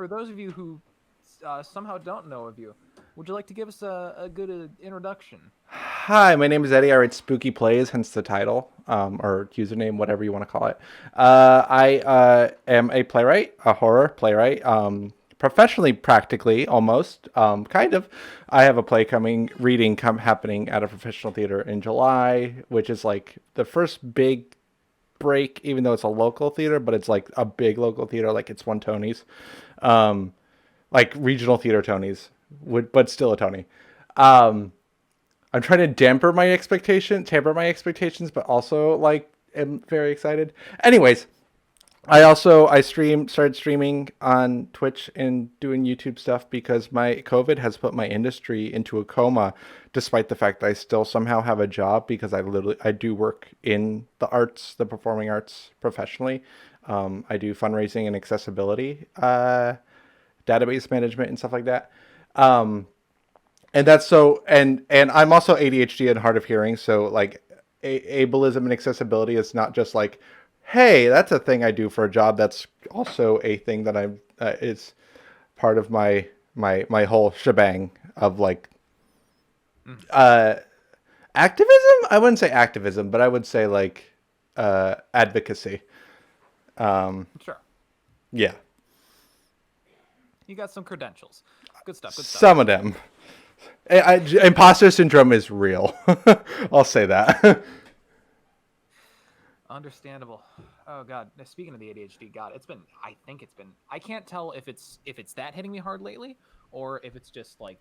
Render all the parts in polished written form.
for those of you who somehow don't know of you, would you like to give us a good introduction? Hi, my name is Eddie. I write spooky plays, hence the title, or username, whatever you want to call it. I am a playwright, a horror playwright, professionally, practically, almost, kind of. I have a play happening at a professional theater in July, which is like the first big break, even though it's a local theater, but it's like a big local theater, like it's won Tonys, like regional theater Tonys, but still a Tony. Um, I'm trying to tamper my expectations, but also like am very excited. Anyways, started streaming on Twitch and doing YouTube stuff because my COVID has put my industry into a coma, despite the fact that I still somehow have a job because I do work in the arts, the performing arts professionally. I do fundraising and accessibility, database management and stuff like that. Um, and that's so and I'm also ADHD and hard of hearing, so like ableism and accessibility is not just like, hey, that's a thing I do for a job. That's also a thing that I'm is part of my whole shebang of like Mm, uh activism. I wouldn't say activism, but I would say like advocacy. Um, sure. yeah, You got some credentials. Good stuff. Good stuff. some of them. Imposter syndrome is real. I'll say that. Understandable. Oh God. Now, speaking of the ADHD, God, it's been. I think it's been. I can't tell if it's that hitting me hard lately, or if it's just like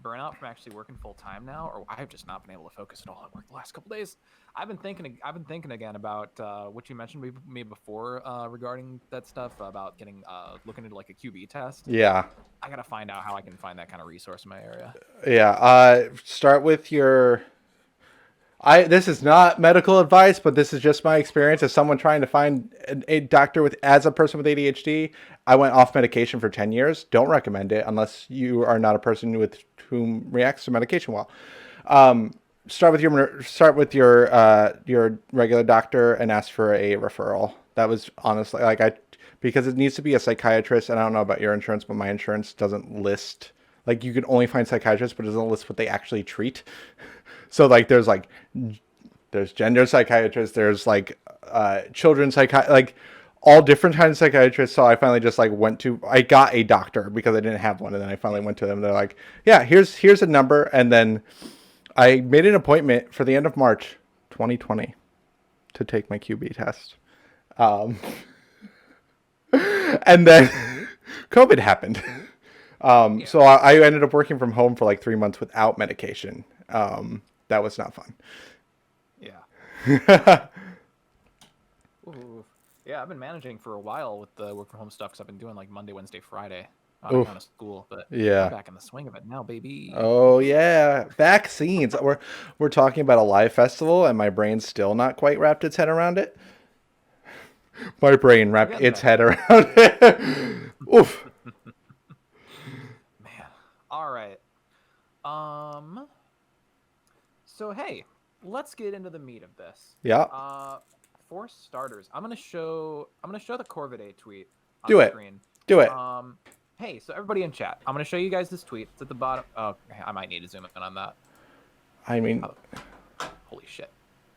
burnout from actually working full time now, or I've just not been able to focus at all at work the last couple days. I've been thinking. I've been thinking again about what you mentioned me before regarding that stuff about getting looking into like a QB test. Yeah. I gotta find out how I can find that kind of resource in my area. Yeah. Start with your. This is not medical advice, but this is just my experience as someone trying to find a doctor with as a person with ADHD. I went off medication for 10 years. Don't recommend it unless you are not a person with whom reacts to medication well. Um, start with your regular doctor and ask for a referral. That was honestly like I because it needs to be a psychiatrist, and I don't know about your insurance, but my insurance doesn't list, like, you can only find psychiatrists, but it doesn't list what they actually treat. So like there's gender psychiatrists, there's like children's like all different kinds of psychiatrists. So I finally just like I got a doctor because I didn't have one, and then I finally went to them. They're like, yeah, here's a number, and then I made an appointment for the end of March 2020 to take my QB test. Um, and then COVID happened. Yeah. So I ended up working from home for like 3 months without medication. That was not fun. Yeah. Ooh. Yeah, I've been managing for a while with the work from home stuff because I've been doing like Monday, Wednesday, Friday on Oof. account of school. But I'm Yeah. back in the swing of it now, baby. Oh yeah. Vaccines. We're talking about a live festival, and my brain's still not quite wrapped its head around it. My brain We're wrapped getting its there. head around it. Oof. Man. All right. Um. So hey, let's get into the meat of this. Yeah. Uh, for starters, I'm gonna show the Corvidae tweet on Do the it. screen. Do it. Um. Hey, so everybody in chat, I'm gonna show you guys this tweet. It's at the bottom. Oh, I might need to zoom in on that. I mean, Oh, holy shit.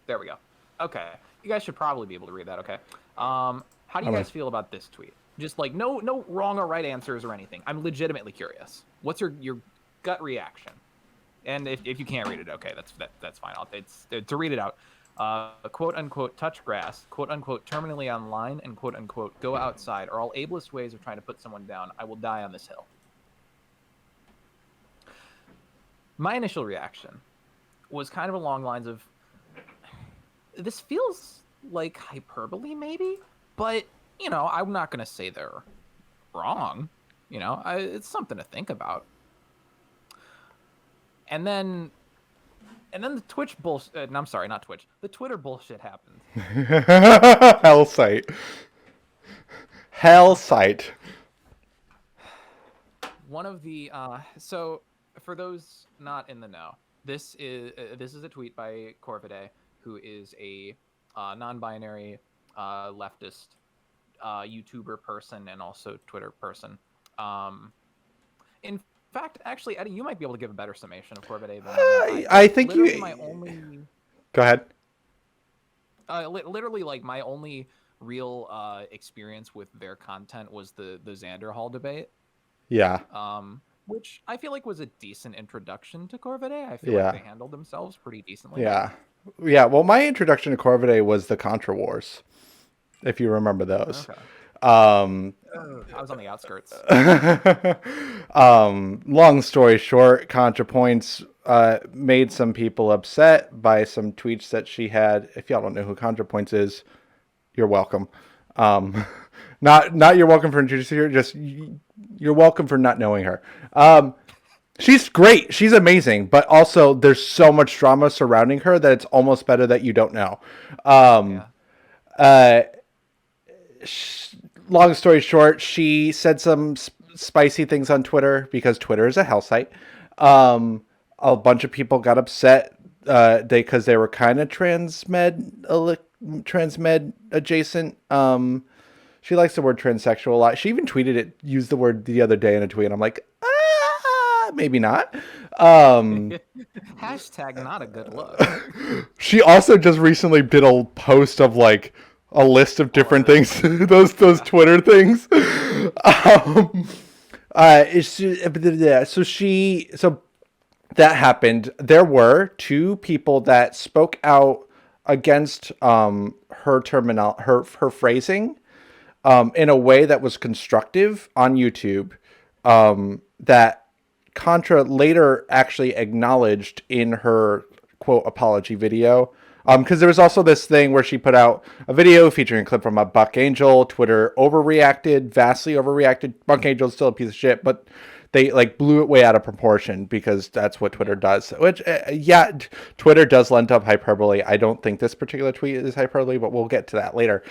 There we go. Okay. You guys should probably be able to read that, okay? How do you I'm gonna. guys feel about this tweet? Just like no wrong or right answers or anything. I'm legitimately curious. What's your gut reaction? And if you can't read it, okay, that's fine. It's to read it out. Quote unquote touch grass, quote unquote terminally online, and quote unquote go outside are all ableist ways of trying to put someone down. I will die on this hill. My initial reaction was kind of along lines of, this feels like hyperbole maybe, but I'm not going to say they're wrong. It's something to think about. And then the Twitch bullshit, no, I'm sorry, not Twitch, the Twitter bullshit happened. Hell site. Hell site. One of the so for those not in the know, this is a tweet by Corvidae, who is a non-binary leftist YouTuber person and also Twitter person. In fact, actually, Eddie, you might be able to give a better summation of Corvidae than I think literally you. my only, Go ahead. literally like my only real experience with their content was the Xander Hall debate. Yeah. Which I feel like was a decent introduction to Corvidae. I feel Yeah. like they handled themselves pretty decently. Yeah. Yeah. Well, my introduction to Corvidae was the Contra Wars, if you remember those. Okay. I was on the outskirts. Long story short, ContraPoints made some people upset by some tweets that she had. If y'all don't know who ContraPoints is, you're welcome. Not you're welcome for introducing her, just you're welcome for not knowing her. She's great. She's amazing. But also, there's so much drama surrounding her that it's almost better that you don't know. Long story short, she said some spicy things on Twitter because Twitter is a hell site. A bunch of people got upset because they were kind of transmed adjacent. She likes the word transsexual a lot. She even tweeted it, used the word the other day in a tweet. And I'm like, maybe not. Hashtag not a good look. She also just recently did a post of like a list of different things, those Twitter things. So that happened. There were two people that spoke out against her phrasing in a way that was constructive on YouTube, that Contra later actually acknowledged in her quote apology video. Because there was also this thing where she put out a video featuring a clip from a Buck Angel. Twitter vastly overreacted. Buck Angel's still a piece of shit, but they like blew it way out of proportion because that's what Twitter does. Which, Twitter does lend up hyperbole. I don't think this particular tweet is hyperbole, but we'll get to that later.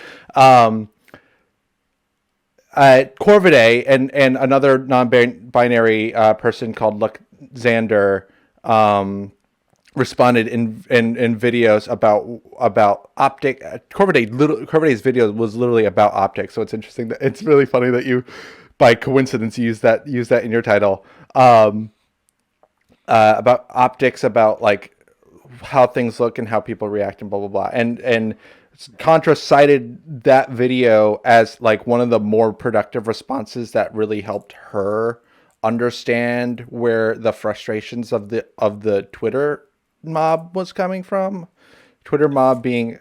Corvidae and another non-binary person called Xander responded in videos about optic. Corviday's video was literally about optics, so it's interesting that it's really funny that you, by coincidence, use that in your title. About optics, about like how things look and how people react and blah blah blah. And Contra cited that video as like one of the more productive responses that really helped her understand where the frustrations of the Twitter mob was coming from. Twitter mob being,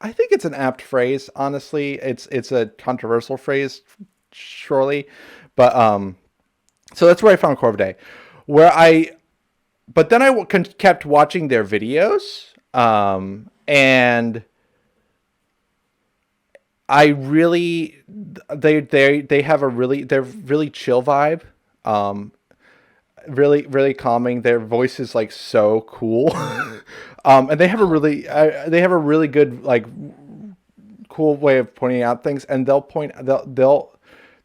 I think it's an apt phrase, honestly. It's a controversial phrase, surely. But so that's where I found Corvidae. But then I kept watching their videos, and I really, they have they're really chill vibe. Really, really calming. Their voice is like so cool. And they have a really good, like, cool way of pointing out things. And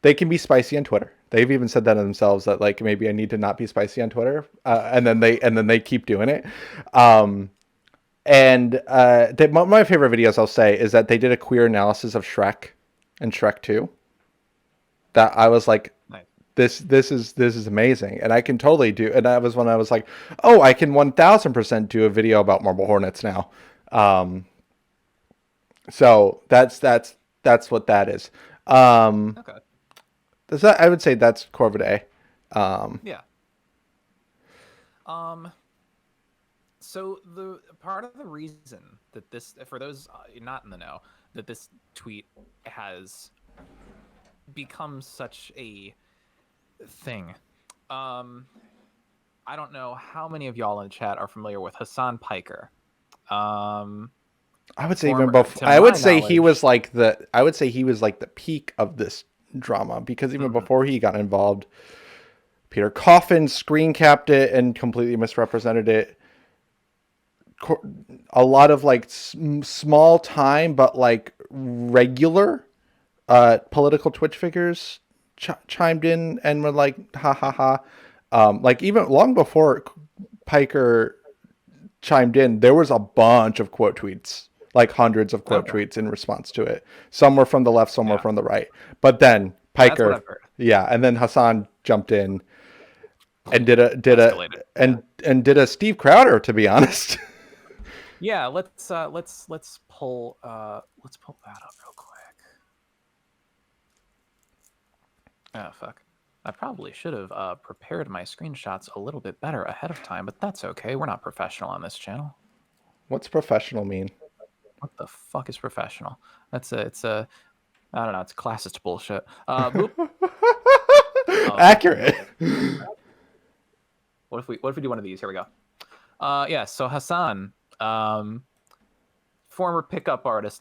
they can be spicy on Twitter. They've even said that themselves, that like, maybe I need to not be spicy on Twitter. And then they keep doing it. One of my favorite videos, I'll say, is that they did a queer analysis of Shrek and Shrek 2. That I was like, nice. This is amazing, and I can totally do. And that was when I was like, oh, I can 1000% do a video about Marble Hornets now. So that's what that is. Okay. I would say that's Corvidae. Yeah. So the part of the reason that this, for those not in the know, that this tweet has become such a thing. I don't know how many of y'all in the chat are familiar with Hassan Piker. I would say even before. I would say he was like the peak of this drama, because even before he got involved, Peter Coffin screen capped it and completely misrepresented it. A lot of like small time but like regular political Twitch figures chimed in and were like, ha ha ha. Like even long before Piker chimed in, there was a bunch of quote tweets, like hundreds of quote tweets in response to it. Some were from the left, some were from the right. But then Piker Yeah, and then Hassan jumped in and did a Escalated. and did a Steve Crowder, to be honest. Yeah, let's pull that up real quick. Oh fuck. I probably should have prepared my screenshots a little bit better ahead of time, but that's okay. We're not professional on this channel. What's professional mean? What the fuck is professional? It's a I don't know, it's classist bullshit. Boop. Accurate. What if we do one of these? Here we go. Yeah, so Hassan, former pickup artist,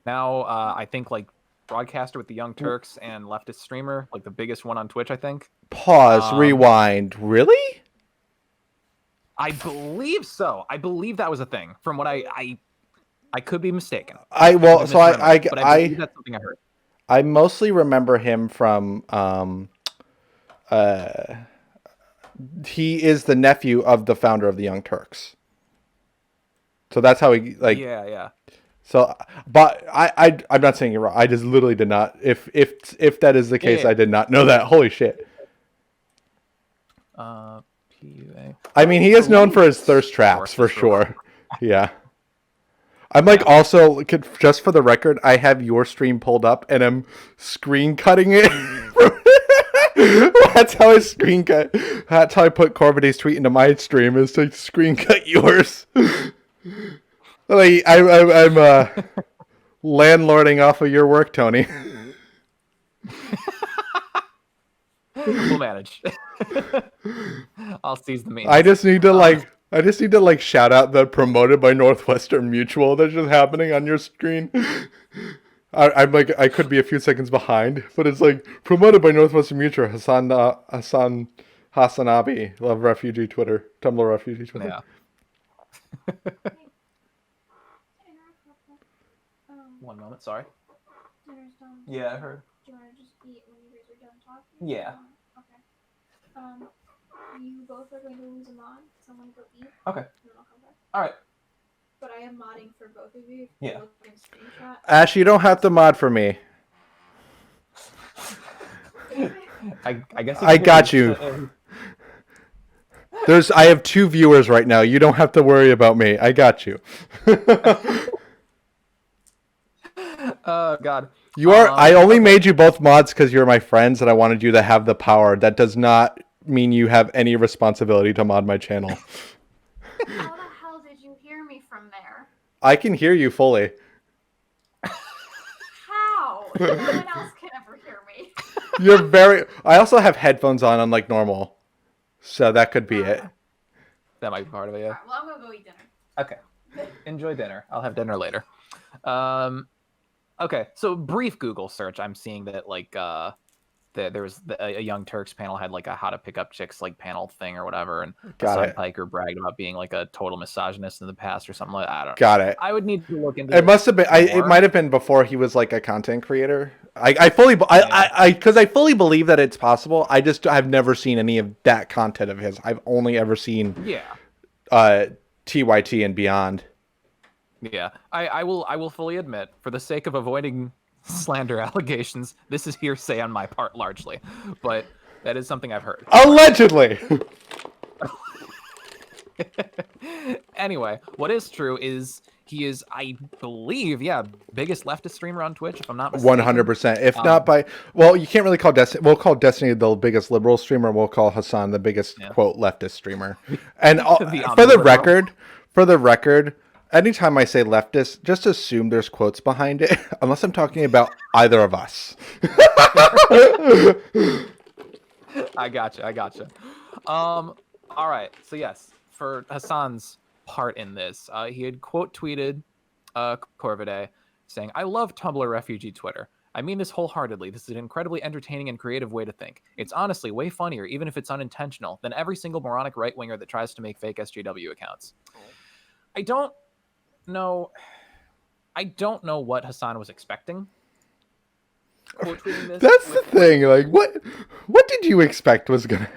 now I think like broadcaster with the Young Turks and leftist streamer, like the biggest one on Twitch, I think. Pause, rewind. Really? I believe so. I believe that was a thing. From what I could be mistaken. I believe that's something I heard. I mostly remember him from he is the nephew of the founder of the Young Turks. So that's how he like. Yeah. So, but I'm not saying you're wrong. I just literally did not. If that is the case, I did not know that. Holy shit. PUA. I mean, he is known for his thirst traps for sure. Yeah. I'm like also just for the record, I have your stream pulled up and I'm screen cutting it. That's how I screen cut. That's how I put Corvidae's tweet into my stream is to screen cut yours. Like I'm landlording off of your work, Tony. We'll manage. I'll seize the means. I just need to like shout out the promoted by Northwestern Mutual that's just happening on your screen. I'm like I could be a few seconds behind, but it's like promoted by Northwestern Mutual. Hassan Hassanabi, love refugee Twitter, Tumblr refugee Twitter. Yeah. One moment, sorry. Dinner's done. Yeah, I heard. Do you want to just eat when you guys are done talking? Yeah. Okay. You both are going to lose a mod, so I'm going to go eat. Okay. And then I'll come back. All right. But I am modding for both of you. Yeah. Screenshot. Ash, you don't have to mod for me. I guess I got you. I have 2 viewers right now. You don't have to worry about me. I got you. Oh God. You are. I only made you both mods because you're my friends, and I wanted you to have the power. That does not mean you have any responsibility to mod my channel. How the hell did you hear me from there? I can hear you fully. How? No one else can ever hear me. You're very. I also have headphones on, unlike normal, so that could be it. That might be part of it. Yeah. Right, well, I'm gonna go eat dinner. Okay. Enjoy dinner. I'll have dinner later. Okay, so brief Google search. I'm seeing that like there was a Young Turks panel had like a how to pick up chicks like panel thing or whatever, and Hassan Piker bragged about being like a total misogynist in the past or something like that. I don't know. Got it. I would need to look into it. Must have been. It might have been before he was like a content creator. I fully believe that it's possible. I've never seen any of that content of his. I've only ever seen TYT and beyond. Yeah, I will fully admit, for the sake of avoiding slander allegations, this is hearsay on my part largely, but that is something I've heard. Allegedly. Anyway, what is true is he is, I believe, biggest leftist streamer on Twitch, if I'm not mistaken. 100%. If not by, well, you can't really call Destiny. We'll call Destiny the biggest liberal streamer. We'll call Hassan the biggest quote leftist streamer. And for the record. Anytime I say leftist, just assume there's quotes behind it, unless I'm talking about either of us. I gotcha. All right. So yes, for Hassan's part in this, he had quote tweeted Corvidae saying, "I love Tumblr refugee Twitter. I mean this wholeheartedly. This is an incredibly entertaining and creative way to think. It's honestly way funnier, even if it's unintentional, than every single moronic right-winger that tries to make fake SJW accounts." I don't know what Hassan was expecting. This That's the thing. Like, what did you expect was gonna?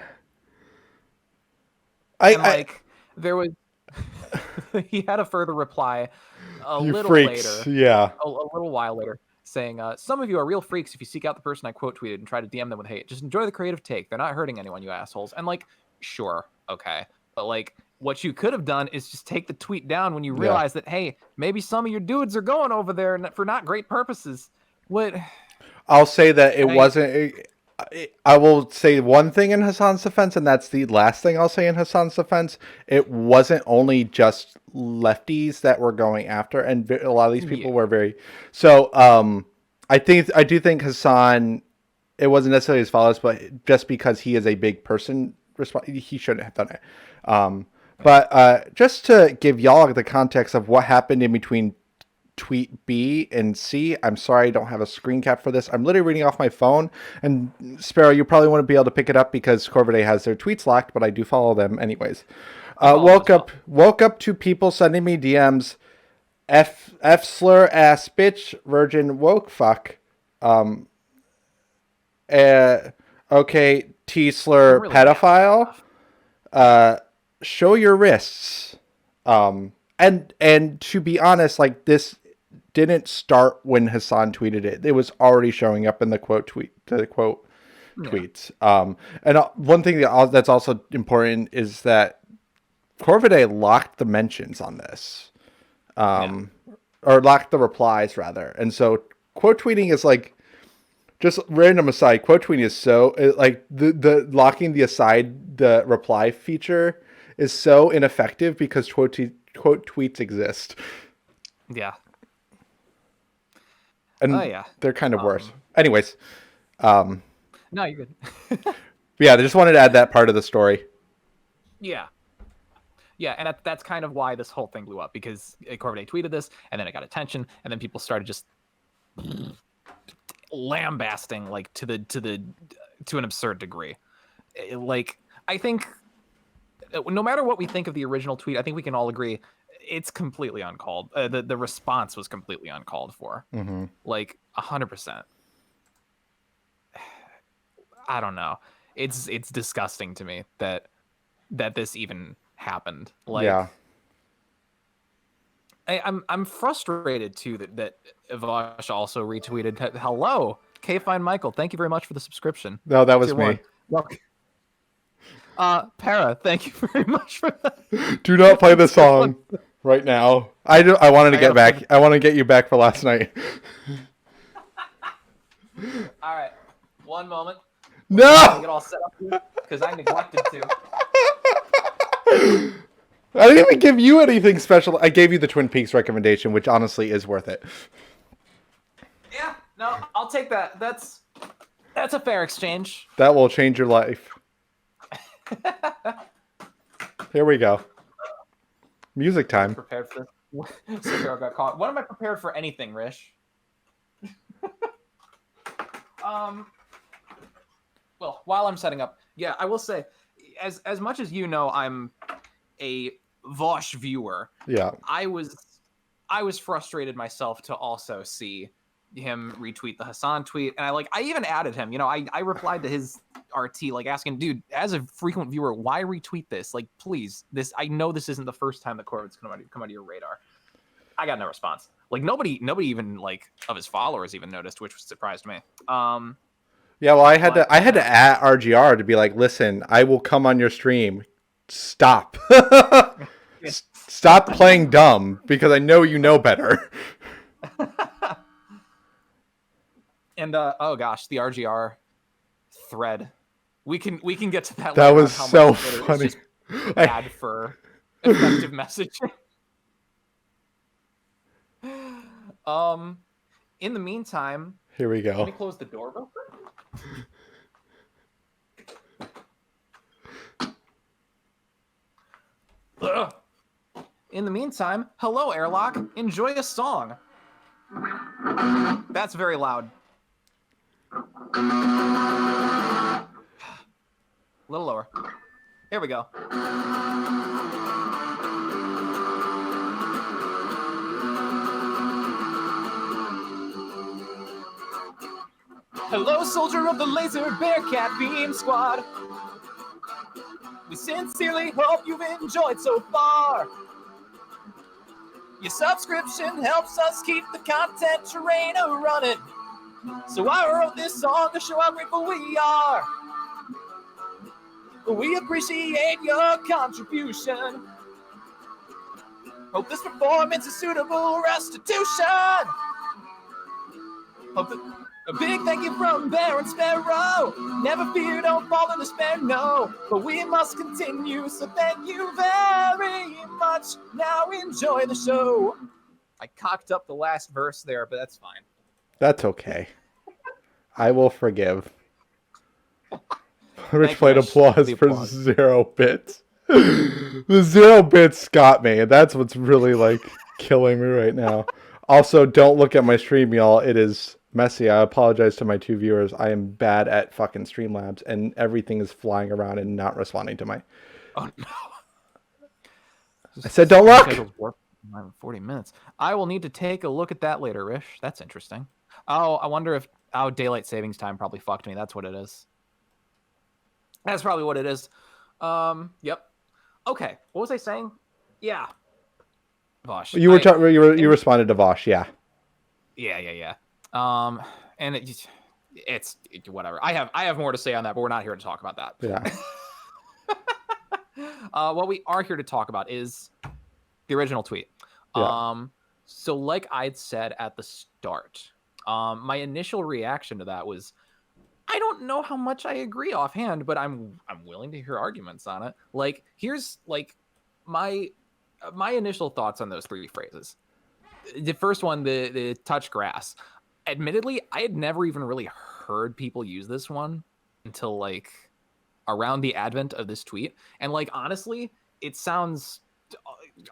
There was. He had a further reply a little freaks. later. Yeah. A little while later, saying, some of you are real freaks if you seek out the person I quote tweeted and try to DM them with hate. Just enjoy the creative take. They're not hurting anyone, you assholes. And like, sure, okay. But like, what you could have done is just take the tweet down when you realize that, hey, maybe some of your dudes are going over there for not great purposes. What? I'll say that it wasn't. I will say one thing in Hassan's defense, and that's the last thing I'll say in Hassan's defense. It wasn't only just lefties that were going after, and a lot of these people were very. So I do think Hassan, it wasn't necessarily his fault, but just because he is a big person, he shouldn't have done it. But just to give y'all the context of what happened in between tweet B and C. I'm sorry I don't have a screen cap for this. I'm literally reading off my phone. And Sparrow, you probably wouldn't be able to pick it up because Corvidae has their tweets locked, but I do follow them anyways. Woke up to people sending me DMs. F slur ass bitch virgin woke fuck. Okay, T slur really pedophile. Show your wrists. And to be honest, like this didn't start when Hassan tweeted it. It was already showing up in the tweets. And one thing that's also important is that Corvidae locked the mentions on this, or locked the replies rather. And so quote tweeting is like, just random aside, quote tweeting is so like the locking the reply feature is so ineffective because quote tweets exist. Yeah. And they're kind of worse. Anyways. No, you're good. Yeah, they just wanted to add that part of the story. Yeah. Yeah, and that's kind of why this whole thing blew up, because Corvidae tweeted this, and then it got attention, and then people started just lambasting like to an absurd degree. Like, I think no matter what we think of the original tweet, I think we can all agree it's completely uncalled. The response was completely uncalled for. Mm-hmm. Like 100%. I don't know. It's disgusting to me that this even happened. Like, yeah. I'm frustrated too that Vosh also retweeted. Hello, K Fine Michael. Thank you very much for the subscription. No, that was me. Welcome. Para, thank you very much for that. Do not play the song right now. I wanted to get back. I want to get you back for last night. All right, one moment. No. Get all set up here because I neglected to. I didn't even give you anything special. I gave you the Twin Peaks recommendation, which honestly is worth it. Yeah, no, I'll take that. That's a fair exchange. That will change your life. Here we go. Music time. Prepared for this. Sparrow got caught. When am I prepared for anything, Rish? Well, while I'm setting up, yeah, I will say, as much as you know, I'm a Vosh viewer. Yeah. I was frustrated myself to also see him retweet the Hassan tweet, and I even added him. You know, I replied to his RT like asking, dude, as a frequent viewer, why retweet this? Like, please, this, I know this isn't the first time that Corvid's come out of your radar. I got no response. Like nobody even like of his followers even noticed, which surprised me. Yeah, well, I had to add RGR to be like, listen, I will come on your stream. Stop. Stop playing dumb because I know you know better. And oh gosh, the RGR thread. We can get to that. That was so funny. It's just bad for effective messaging. In the meantime, here we go. Let me close the door real quick. In the meantime, hello, Airlock. Enjoy a song. That's very loud. A little lower. Here we go. Hello, soldier of the Laser Bearcat Beam Squad. We sincerely hope you've enjoyed so far. Your subscription helps us keep the content train running. So I wrote this song to show how grateful we are. We appreciate your contribution. Hope this performance is suitable restitution. A big thank you from Bear and Sparrow. Never fear, don't fall in despair, no. But we must continue, so thank you very much. Now enjoy the show. I cocked up the last verse there, but that's fine. That's okay. I will forgive. Rich played applause for 0 bits. The 0 bits got me, and that's what's really like killing me right now. Also, don't look at my stream, y'all. It is messy. I apologize to my 2 viewers. I am bad at fucking Streamlabs, and everything is flying around and not responding to my... Oh, no. I said don't look! 40 minutes. I will need to take a look at that later, Rish. That's interesting. Oh, I wonder if... Oh, daylight savings time probably fucked me. That's what it is. That's probably what it is. Yep. Okay. What was I saying? Yeah. Vosh. You responded to Vosh, yeah. Yeah. And it's whatever. I have more to say on that, but we're not here to talk about that. Yeah. What we are here to talk about is the original tweet. Yeah. So like I'd said at the start, my initial reaction to that was, I don't know how much I agree offhand, but I'm willing to hear arguments on it. Like, here's like my initial thoughts on those 3 phrases. The first one, the touch grass. Admittedly, I had never even really heard people use this one until like around the advent of this tweet. And like, honestly, it sounds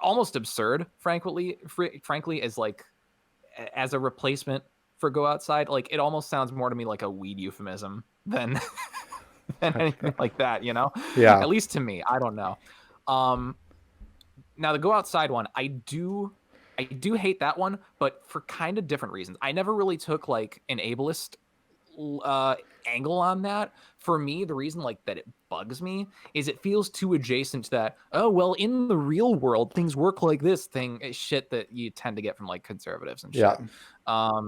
almost absurd, frankly, as a replacement for go outside. Like, it almost sounds more to me like a weed euphemism than anything like that, you know? Yeah. At least to me. I don't know. Now the go outside one, I do hate that one, but for kind of different reasons. I never really took like an ableist angle on that. For me, the reason like that it bugs me is it feels too adjacent to that, oh well, in the real world things work like this thing shit that you tend to get from like conservatives and shit. Yeah.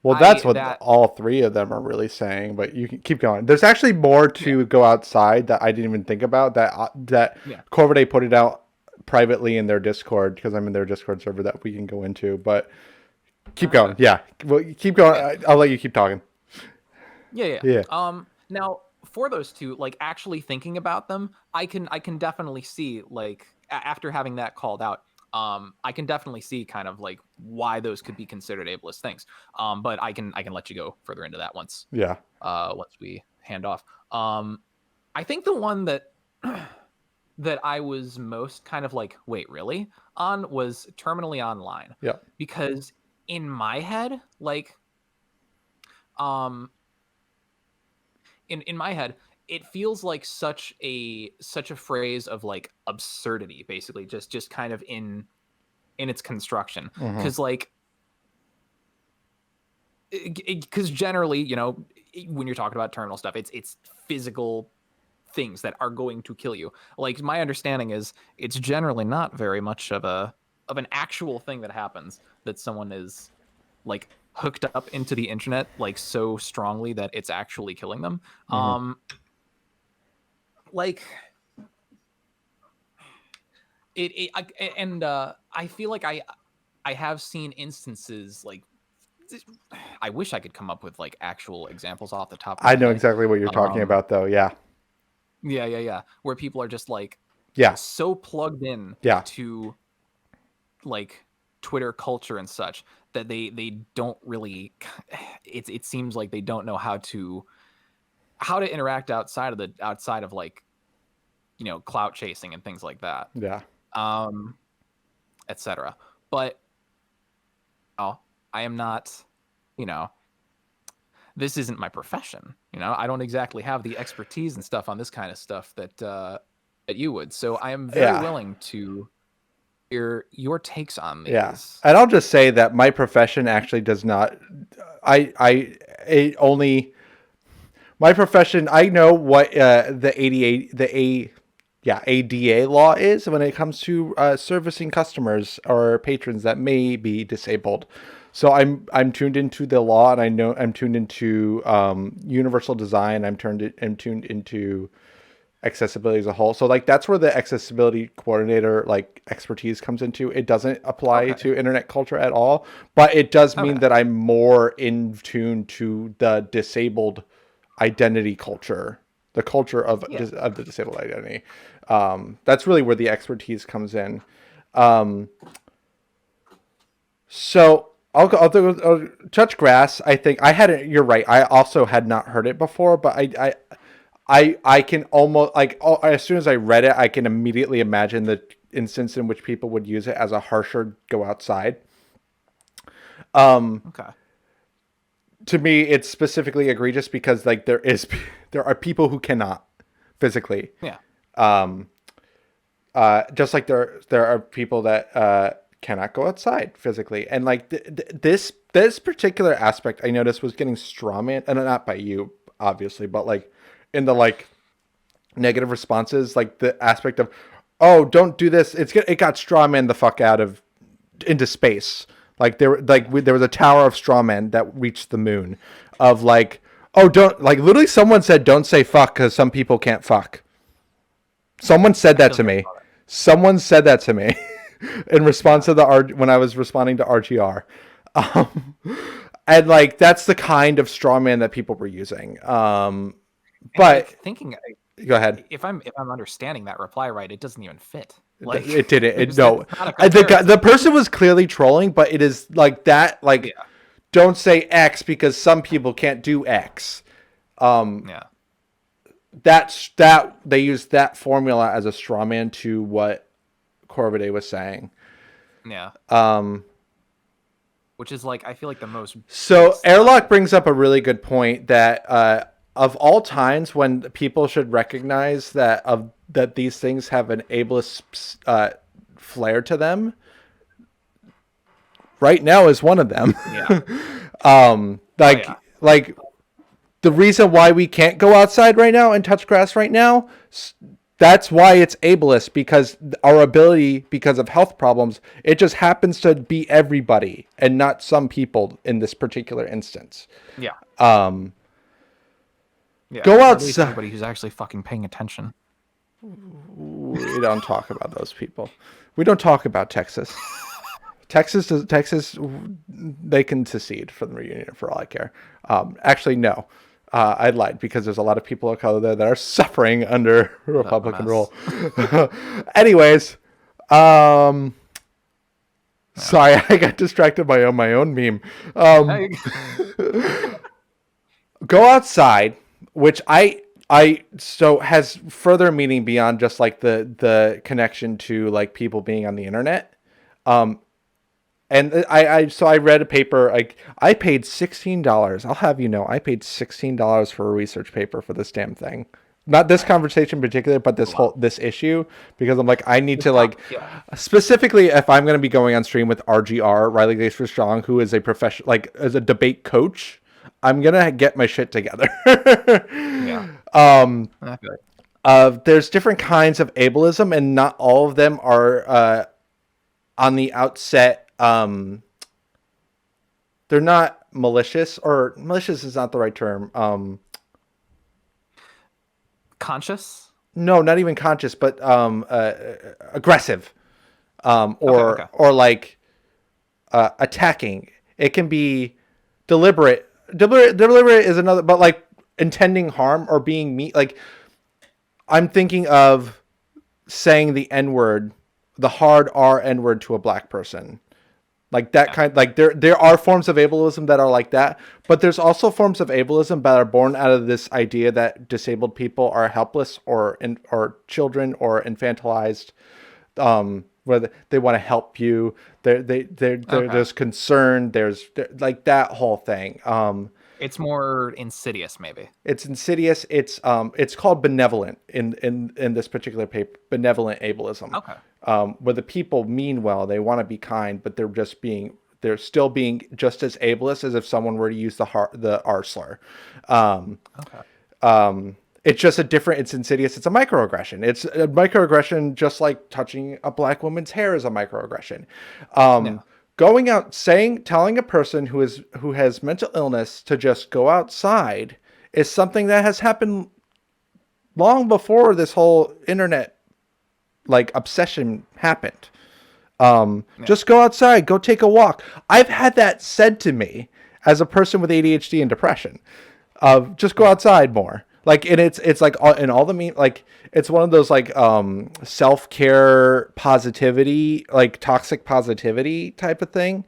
Well, that's what all 3 of them are really saying, but you can keep going. There's actually more to go outside that I didn't even think about, that Corvidae put it out privately in their Discord, because I'm in their Discord server, that we can go into, but keep going. Yeah. Well, keep going. I'll let you keep talking. Yeah. Now for those 2, like actually thinking about them, I can definitely see, like after having that called out, I can definitely see kind of like why those could be considered ableist things. But I can let you go further into that once. Yeah. Once we hand off. I think the one that that I was most kind of like, wait, really? On was terminally online. Yeah. Because in my head, like, in my head, it feels like such a phrase of like absurdity, basically, just kind of in its construction. Because like, because generally, you know, when you're talking about terminal stuff, it's physical things that are going to kill you. Like, my understanding is it's generally not very much of an actual thing that happens, that someone is like hooked up into the internet like so strongly that it's actually killing them. Like I feel like I have seen instances like, I wish I could come up with like actual examples off the top of my I know head. exactly what you're talking about, though. Yeah. Where people are just like, so plugged in to like Twitter culture and such that they don't really, it seems like they don't know how to interact outside of like, you know, clout chasing and things like that. Yeah. Etc. But I am not, you know, this isn't my profession. You know, I don't exactly have the expertise and stuff on this kind of stuff that you would. So I am very willing to hear your takes on these. Yeah. And I'll just say that my profession actually does not, my profession, I know what the ADA law is when it comes to servicing customers or patrons that may be disabled. So I'm tuned into the law, and I know I'm tuned into universal design. I'm tuned into accessibility as a whole. So like that's where the accessibility coordinator like expertise comes into. It doesn't apply to internet culture at all, but it does mean that I'm more in tune to the disabled identity culture, the culture of the disabled identity. That's really where the expertise comes in. So I'll touch grass. I think I hadn't. You're right. I also had not heard it before, but I can almost like as soon as I read it, I can immediately imagine the instance in which people would use it as a harsher go outside. To me, it's specifically egregious because like there are people who cannot physically. Just like there are people that cannot go outside physically, and like this particular aspect I noticed was getting strawman, and not by you obviously, but like in the like negative responses, like the aspect of, oh, don't do this. It got strawman the fuck out of into space. Like there was a tower of strawmen that reached the moon. Of like, oh, don't, like literally someone said don't say fuck because some people can't fuck. Someone said that to me. Someone said that to me in response to when I was responding to RGR. And like that's the kind of strawman that people were using. But thinking, go ahead. If I'm understanding that reply right, it doesn't even fit. Like it didn't. No, the person was clearly trolling, but it is like that. Like, don't say X because some people can't do X. That's they use that formula as a straw man to what Corvidae was saying. Which is like, I feel like the most. So Airlock brings up a really good point that of all times when people should recognize that these things have an ableist flair to them, right now is one of them. Like the reason why we can't go outside right now and touch grass right now, that's why it's ableist, because our ability, because of health problems, it just happens to be everybody and not some people in this particular instance. Go outside. Everybody who's actually fucking paying attention. We don't talk about those people. We don't talk about Texas. Texas, they can secede from the reunion for all I care. Actually, no. I lied, because there's a lot of people of color there that are suffering under Republican rule. Anyways, sorry, I got distracted by my own meme. Go outside, which so has further meaning beyond just like the connection to like people being on the internet. And I read a paper, like I paid $16. I'll have you know, I paid $16 for a research paper for this damn thing. Not this conversation in particular, but this issue, because I'm like, I need to like, specifically if I'm going to be going on stream with RGR, Riley Glacier Strong, who is a professional, like as a debate coach, I'm going to get my shit together. There's different kinds of ableism, and not all of them are on the outset. They're not malicious, or malicious is not the right term. Conscious? No, not even conscious, but aggressive, or like attacking. It can be deliberate. Deliberate is another, but like intending harm or being mean. Like I'm thinking of saying the N-word, the hard R N-word to a black person. Like that kind, like there are forms of ableism that are like that, but there's also forms of ableism that are born out of this idea that disabled people are helpless or children or infantilized, where they want to help you. There's concern. There's like that whole thing. It's more insidious, maybe. It's insidious. It's called benevolent in this particular paper. Benevolent ableism. Okay. Where the people mean well, they want to be kind, but they're still being just as ableist as if someone were to use the R slur. It's just it's insidious. It's a microaggression. It's a microaggression, just like touching a black woman's hair is a microaggression. Yeah. Going out, telling a person who has mental illness to just go outside is something that has happened long before this whole internet like obsession happened. Just go outside, go take a walk. I've had that said to me as a person with ADHD and depression. Just go outside more. Like, and it's like in all the like it's one of those like self-care positivity, like toxic positivity type of thing.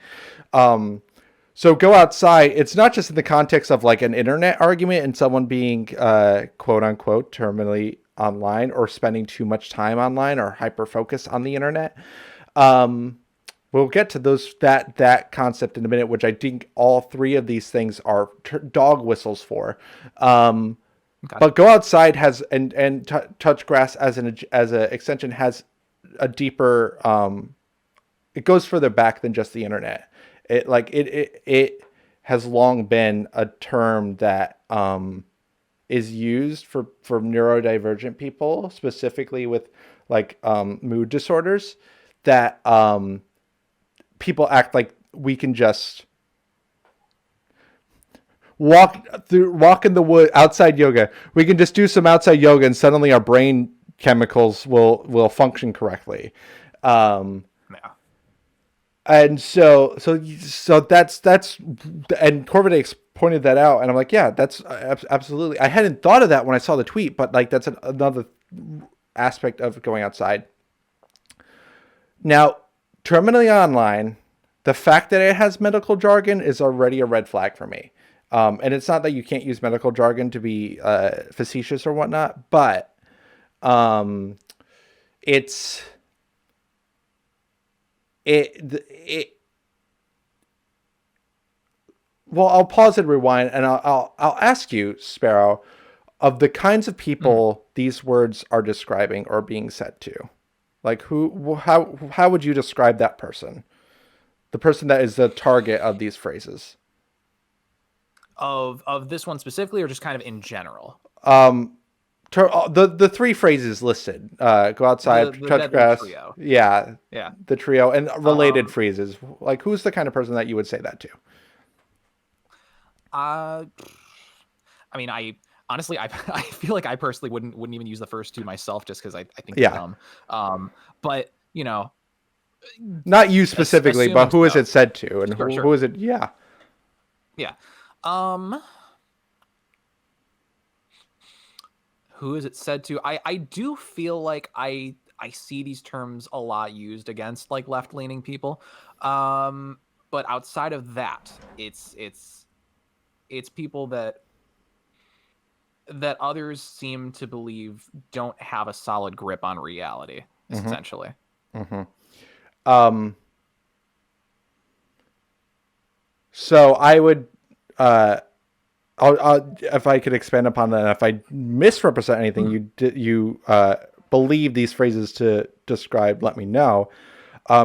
So go outside. It's not just in the context of like an internet argument and someone being quote unquote terminally online or spending too much time online or hyper focused on the internet. We'll get to that concept in a minute, which I think all three of these things are dog whistles for. But go outside has and touch grass as an extension has a deeper. It goes further back than just the internet. It has long been a term that is used for neurodivergent people, specifically with like mood disorders, that people act like we can just walk in the wood outside yoga. We can just do some outside yoga and suddenly our brain chemicals will function correctly. And so that's and Corvidae pointed that out, and I'm like, yeah, that's absolutely. I hadn't thought of that when I saw the tweet, but like that's another aspect of going outside. Now, terminally online, the fact that it has medical jargon is already a red flag for me. And it's not that you can't use medical jargon to be facetious or whatnot, but it's well, I'll pause and rewind, and I'll ask you, Sparrow, of the kinds of people these words are describing or being said to. Like how would you describe that person? The person that is the target of these phrases. Of this one specifically, or just kind of in general? The three phrases listed: go outside, touch grass. Trio. Yeah, the trio and related phrases. Like, who's the kind of person that you would say that to? I mean, honestly, I feel like I personally wouldn't even use the first two myself, just because I think they're dumb. But you know, not you specifically, but who is it said to, and who is it? Yeah. Who is it said to? I do feel like I see these terms a lot used against like left-leaning people. But outside of that, it's people that others seem to believe don't have a solid grip on reality, essentially. So I would I'll if I could expand upon that, if I misrepresent anything you believe these phrases to describe, let me know.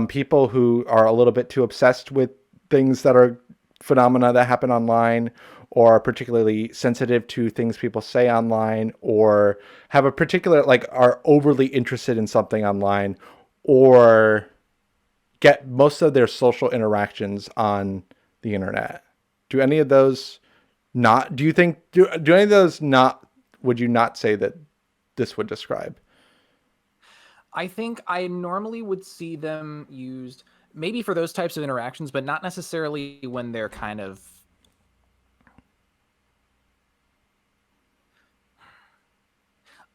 People who are a little bit too obsessed with things that are phenomena that happen online, or are particularly sensitive to things people say online, or have a particular, like, are overly interested in something online, or get most of their social interactions on the internet. Do any of those not, do you think, do any of those not, would you not say that this would describe? I think I normally would see them used maybe for those types of interactions, but not necessarily when they're kind of,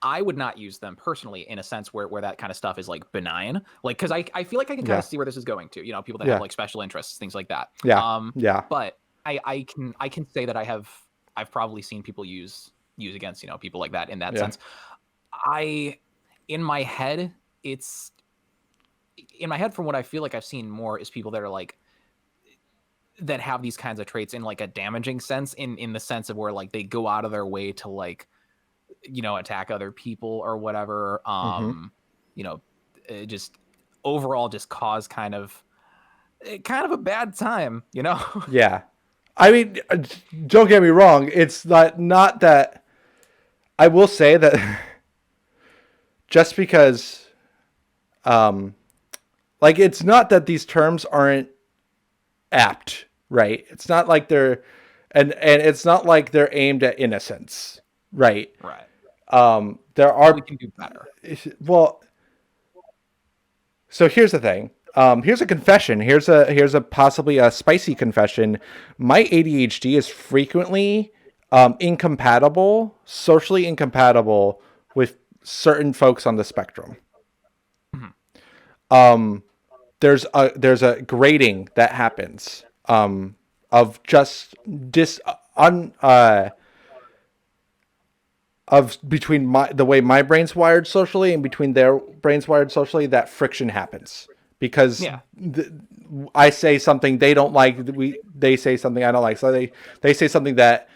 I would not use them personally in a sense where that kind of stuff is like benign. Like, cause I feel like I can kind of see where this is going to, you know, people that have like special interests, things like that. But I can say that I've probably seen people use against, you know, people like that in that sense. In my head, from what I feel like I've seen more is people that are like, that have these kinds of traits in like a damaging sense, in the sense of where like they go out of their way to like, you know, attack other people or whatever. You know, just overall just cause kind of a bad time, you know? Yeah. I mean, don't get me wrong. It's not that I will say that just because, like, it's not that these terms aren't apt, right? It's not like they're, and it's not like they're aimed at innocence, right? Right. There are, We can do better. well, so here's the thing. Here's a confession. Here's a possibly a spicy confession. My ADHD is frequently socially incompatible with certain folks on the spectrum. Mhm. There's a grading that happens of just of between the way my brain's wired socially and between their brains wired socially, that friction happens because Yeah. I say something they don't like, they say something I don't like, so they say something that,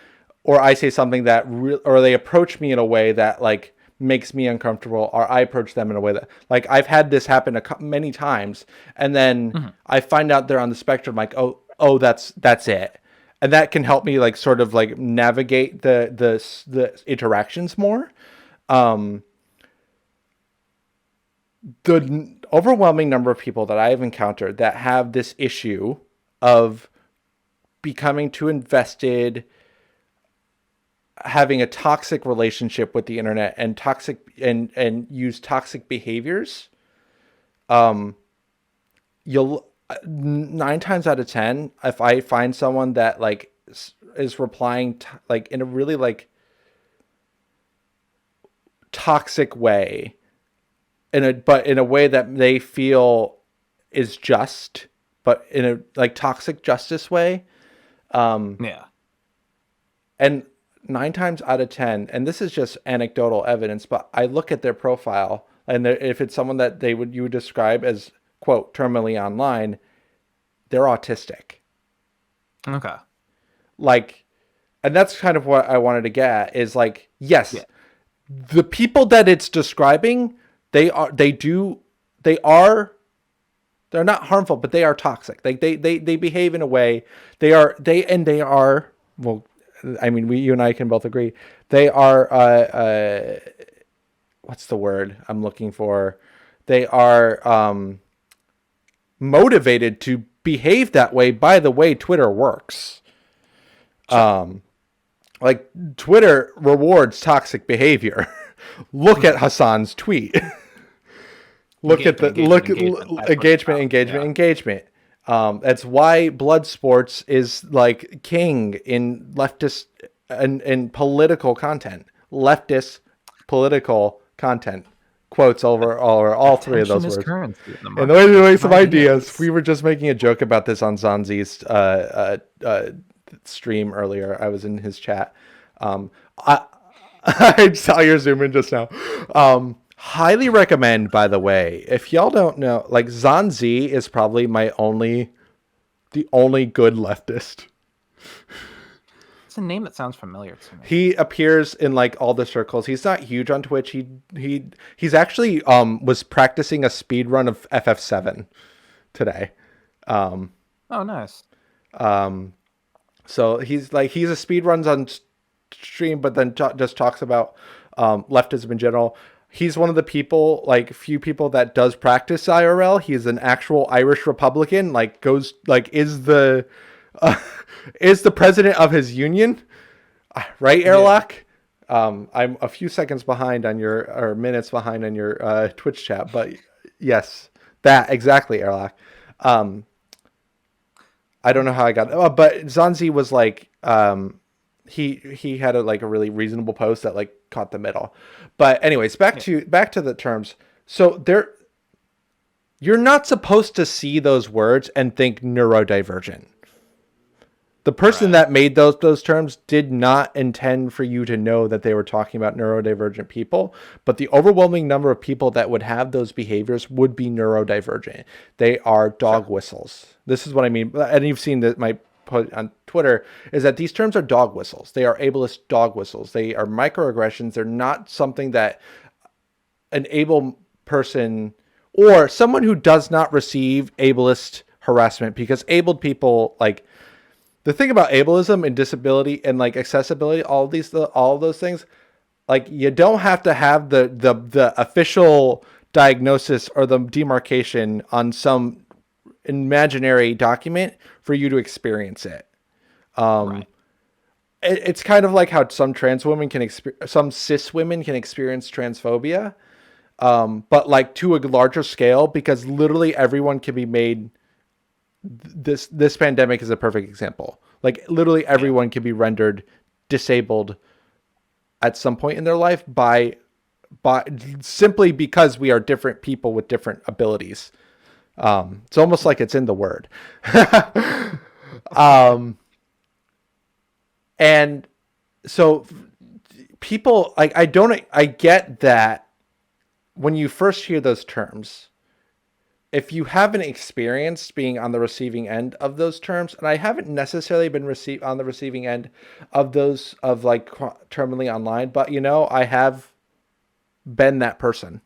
or I say something that or they approach me in a way that like makes me uncomfortable, or I approach them in a way that, like, I've had this happen many times, and then I find out they're on the spectrum, like, oh that's it. And that can help me like sort of like navigate the interactions more. The overwhelming number of people that I have encountered that have this issue of becoming too invested, having a toxic relationship with the internet, and toxic and use toxic behaviors, you'll 9 times out of 10, if I find someone that like is replying like in a really like toxic way, but in a way that they feel is just, but in a like toxic justice way, Yeah. and 9 times out of 10, and this is just anecdotal evidence, but I look at their profile, and if it's someone that you would describe as, quote, terminally online, they're autistic. Okay. Like, and that's kind of what I wanted to get at, is like, yes, Yeah. the people that it's describing, they're not harmful, but they are toxic. Like they behave in a way, they are, well, I mean, you and I can both agree, they are, what's the word I'm looking for? They are, motivated to behave that way by the way Twitter works. Like Twitter rewards toxic behavior. Look at Hassan's tweet. Engagement. That's why Bloodsports is like king in leftist and political content. Leftist political content. Quotes over all three of those words. And the way to make some ideas. We were just making a joke about this on Zanzi's stream earlier. I was in his chat. I saw your zoom in just now. Highly recommend, by the way, if y'all don't know, like Zanzi is probably the only good leftist. It's a name that sounds familiar to me. He appears in like all the circles. He's not huge on Twitch. He's actually was practicing a speed run of FF7 today. Oh, nice. So he's a speed runs on stream, but then just talks about leftism in general. He's one of the people, like few people that does practice IRL. He's an actual Irish Republican. Like goes like is the president of his union, right, Airlock? Yeah. I'm a few seconds behind on or minutes behind on your Twitch chat, but yes, that exactly, Airlock. I don't know how I got, but Zanzi was like, he had a really reasonable post that like caught the middle. But anyways, back to the terms. So you're not supposed to see those words and think neurodivergent. The person that made those terms did not intend for you to know that they were talking about neurodivergent people, but the overwhelming number of people that would have those behaviors would be neurodivergent. They are dog whistles. This is what I mean. And you've seen that my post on Twitter is that these terms are dog whistles. They are ableist dog whistles. They are microaggressions. They're not something that an able person or someone who does not receive ableist harassment, because abled people, like, the thing about ableism and disability and like accessibility, all of those things, like you don't have to have the official diagnosis or the demarcation on some imaginary document for you to experience it. Right. It's kind of like how some trans women some cis women can experience transphobia, but like to a larger scale, because literally everyone can be made. This pandemic is a perfect example. Like literally everyone can be rendered disabled at some point in their life by simply because we are different people with different abilities. It's almost like it's in the word. And so people like, I get that when you first hear those terms, if you haven't experienced being on the receiving end of those terms, and I haven't necessarily been on the receiving end of those, of like terminally online, but I have been that person.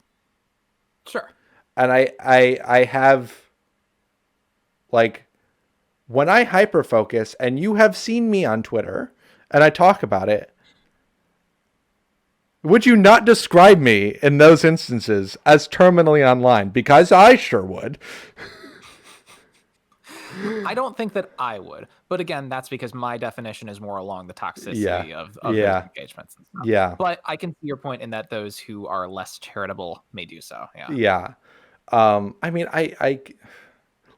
Sure. And I have, like, when I hyper focus, and you have seen me on Twitter and I talk about it, would you not describe me in those instances as terminally online? Because I sure would. I don't think that I would, but again, that's because my definition is more along the toxicity of those engagements and stuff. Yeah. But I can see your point in that those who are less charitable may do so. Yeah. I mean, I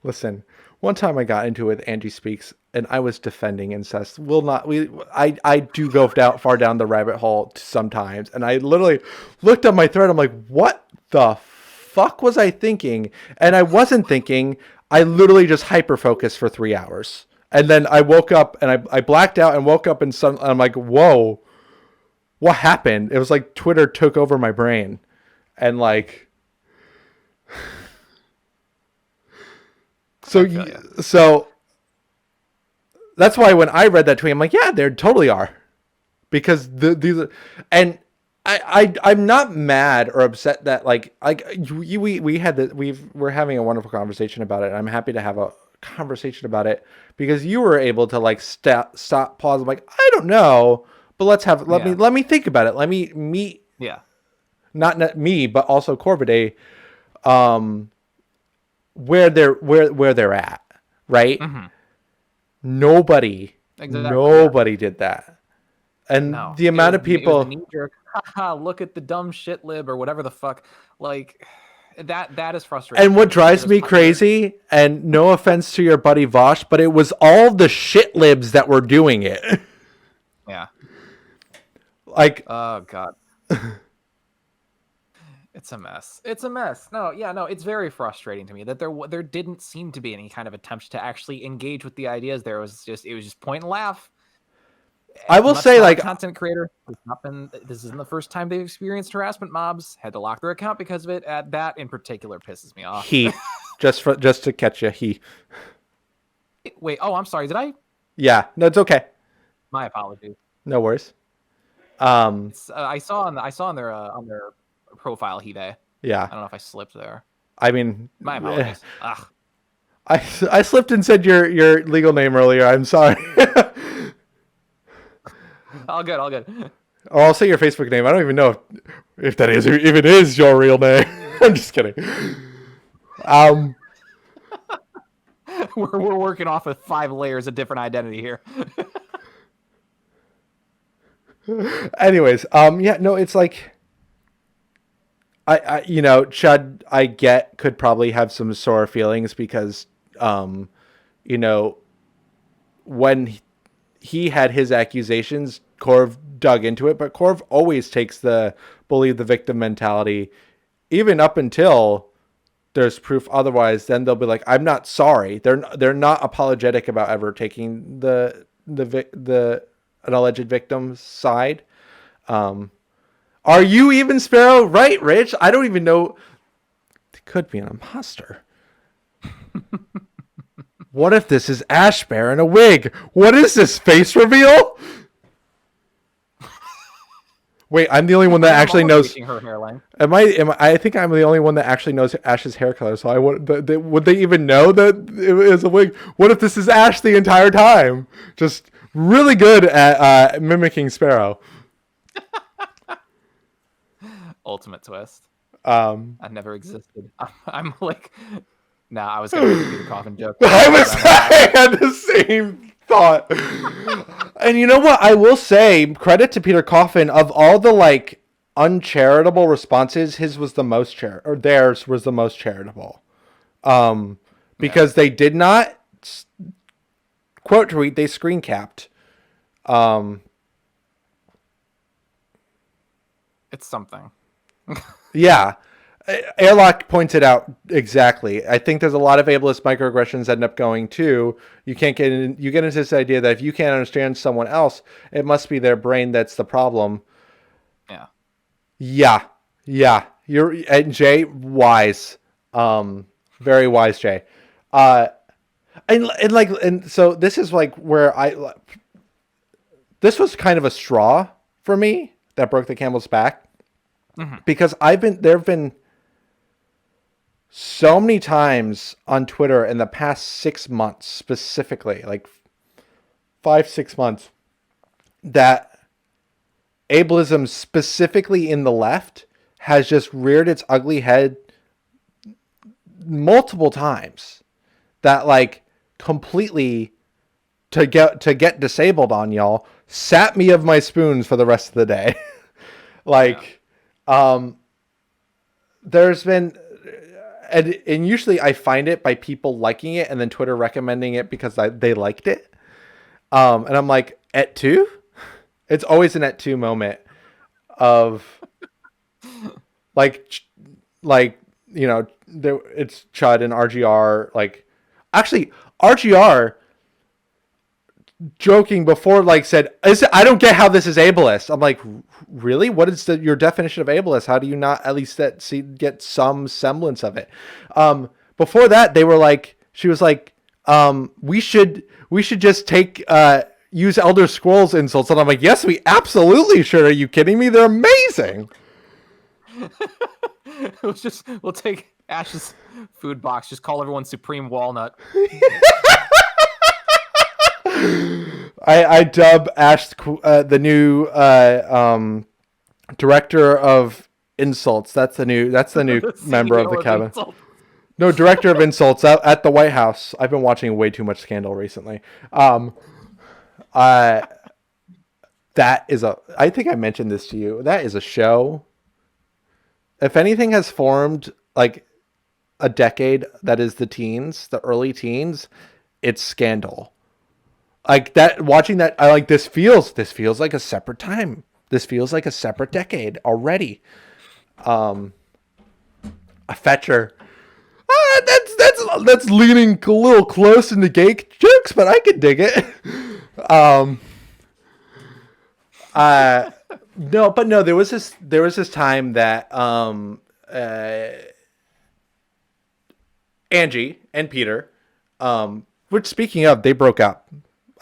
listen. One time I got into it with Angie Speaks, and I was defending incest. I do go far down the rabbit hole sometimes, and I literally looked at my thread. I'm like, what the fuck was I thinking? And I wasn't thinking. I literally just hyper focused for 3 hours, and then I woke up and I blacked out and woke up and I'm like, whoa, what happened? It was like Twitter took over my brain, and like. So that's why when I read that tweet, I'm like, yeah, there totally are, because these are, and I'm not mad or upset that we're having a wonderful conversation about it. And I'm happy to have a conversation about it because you were able to like stop, pause. I'm like, I don't know, but let me think about it. Let me meet. Yeah. Not me, but also Corvidae. Where they're at, right? Mm-hmm. Nobody did that, and the amount of people. Look at the dumb shit lib or whatever the fuck, like that is frustrating. And what drives me crazy, and no offense to your buddy Vosh, but it was all the shit libs that were doing it. Yeah. Like, oh god. It's a mess. No, it's very frustrating to me that there didn't seem to be any kind of attempt to actually engage with the ideas. It was just point and laugh. I will say, like, content creator, this isn't the first time they've experienced harassment mobs. Had to lock their account because of it. That in particular pisses me off. just to catch you. Wait. Oh, I'm sorry. Did I? Yeah. No, it's okay. My apologies. No worries. I saw on their profile day. Yeah. I don't know if I slipped there. I mean, my apologies. I slipped and said your legal name earlier. I'm sorry. All good. Or I'll say your Facebook name. I don't even know if it is your real name. I'm just kidding. We're working off of 5 layers of different identity here. Anyways, it's like Chud, I get, could probably have some sore feelings because when he had his accusations, Corv dug into it, but Corv always takes the believe the victim mentality, even up until there's proof otherwise. Then they'll be like, I'm not sorry. They're not apologetic about ever taking an alleged victim's side. Are you even Sparrow? Right, Rich? I don't even know. It could be an imposter. What if this is Ash Bear in a wig? What is this, face reveal? Wait, I'm the only one that actually knows her hairline. I think I'm the only one that actually knows Ash's hair color. So would they even know that it is a wig? What if this is Ash the entire time? Just really good at mimicking Sparrow. Ultimate twist. I I never existed. I'm like, nah. I was gonna make a Peter Coffin joke. I had the same thought. And you know what? I will say, credit to Peter Coffin, of all the like uncharitable responses, theirs was the most charitable. Because they did not quote tweet, they screen capped. It's something. Yeah. Airlock pointed out exactly. I think there's a lot of ableist microaggressions end up going too. You get into this idea that if you can't understand someone else, it must be their brain that's the problem. Yeah. Yeah. And Jay, wise. Very wise, Jay. And so this is like where this was kind of a straw for me that broke the camel's back. Mm-hmm. Because there have been so many times on Twitter in the past 6 months, specifically, like 5-6 months, that ableism, specifically in the left, has just reared its ugly head multiple times. That like completely to get disabled on y'all, sap me of my spoons for the rest of the day. There's been, and usually I find it by people liking it and then Twitter recommending it because they liked it. And I'm like, et tu? It's always an et tu moment of like, you know, it's Chud and RGR. Like, actually, RGR joking before like said, I don't get how this is ableist. I'm like, really? What is your definition of ableist? How do you not at least get some semblance of it? Before that, they were like, she was like, we should just use Elder Scrolls insults. And I'm like, yes, we absolutely should. Are you kidding me? They're amazing. We'll take Ash's food box. Just call everyone Supreme Walnut. I dub Ash the new director of insults. That's the new member of the cabinet. No, director of insults at the White House. I've been watching way too much Scandal recently. That is I think I mentioned this to you. That is a show. If anything has formed like a decade that is the early teens, it's Scandal. Like that, watching that, I like this feels like a separate time. This feels like a separate decade already. A fetcher. That's leaning a little close into gay jokes, but I could dig it. No, there was this time that Angie and Peter, which speaking of, they broke up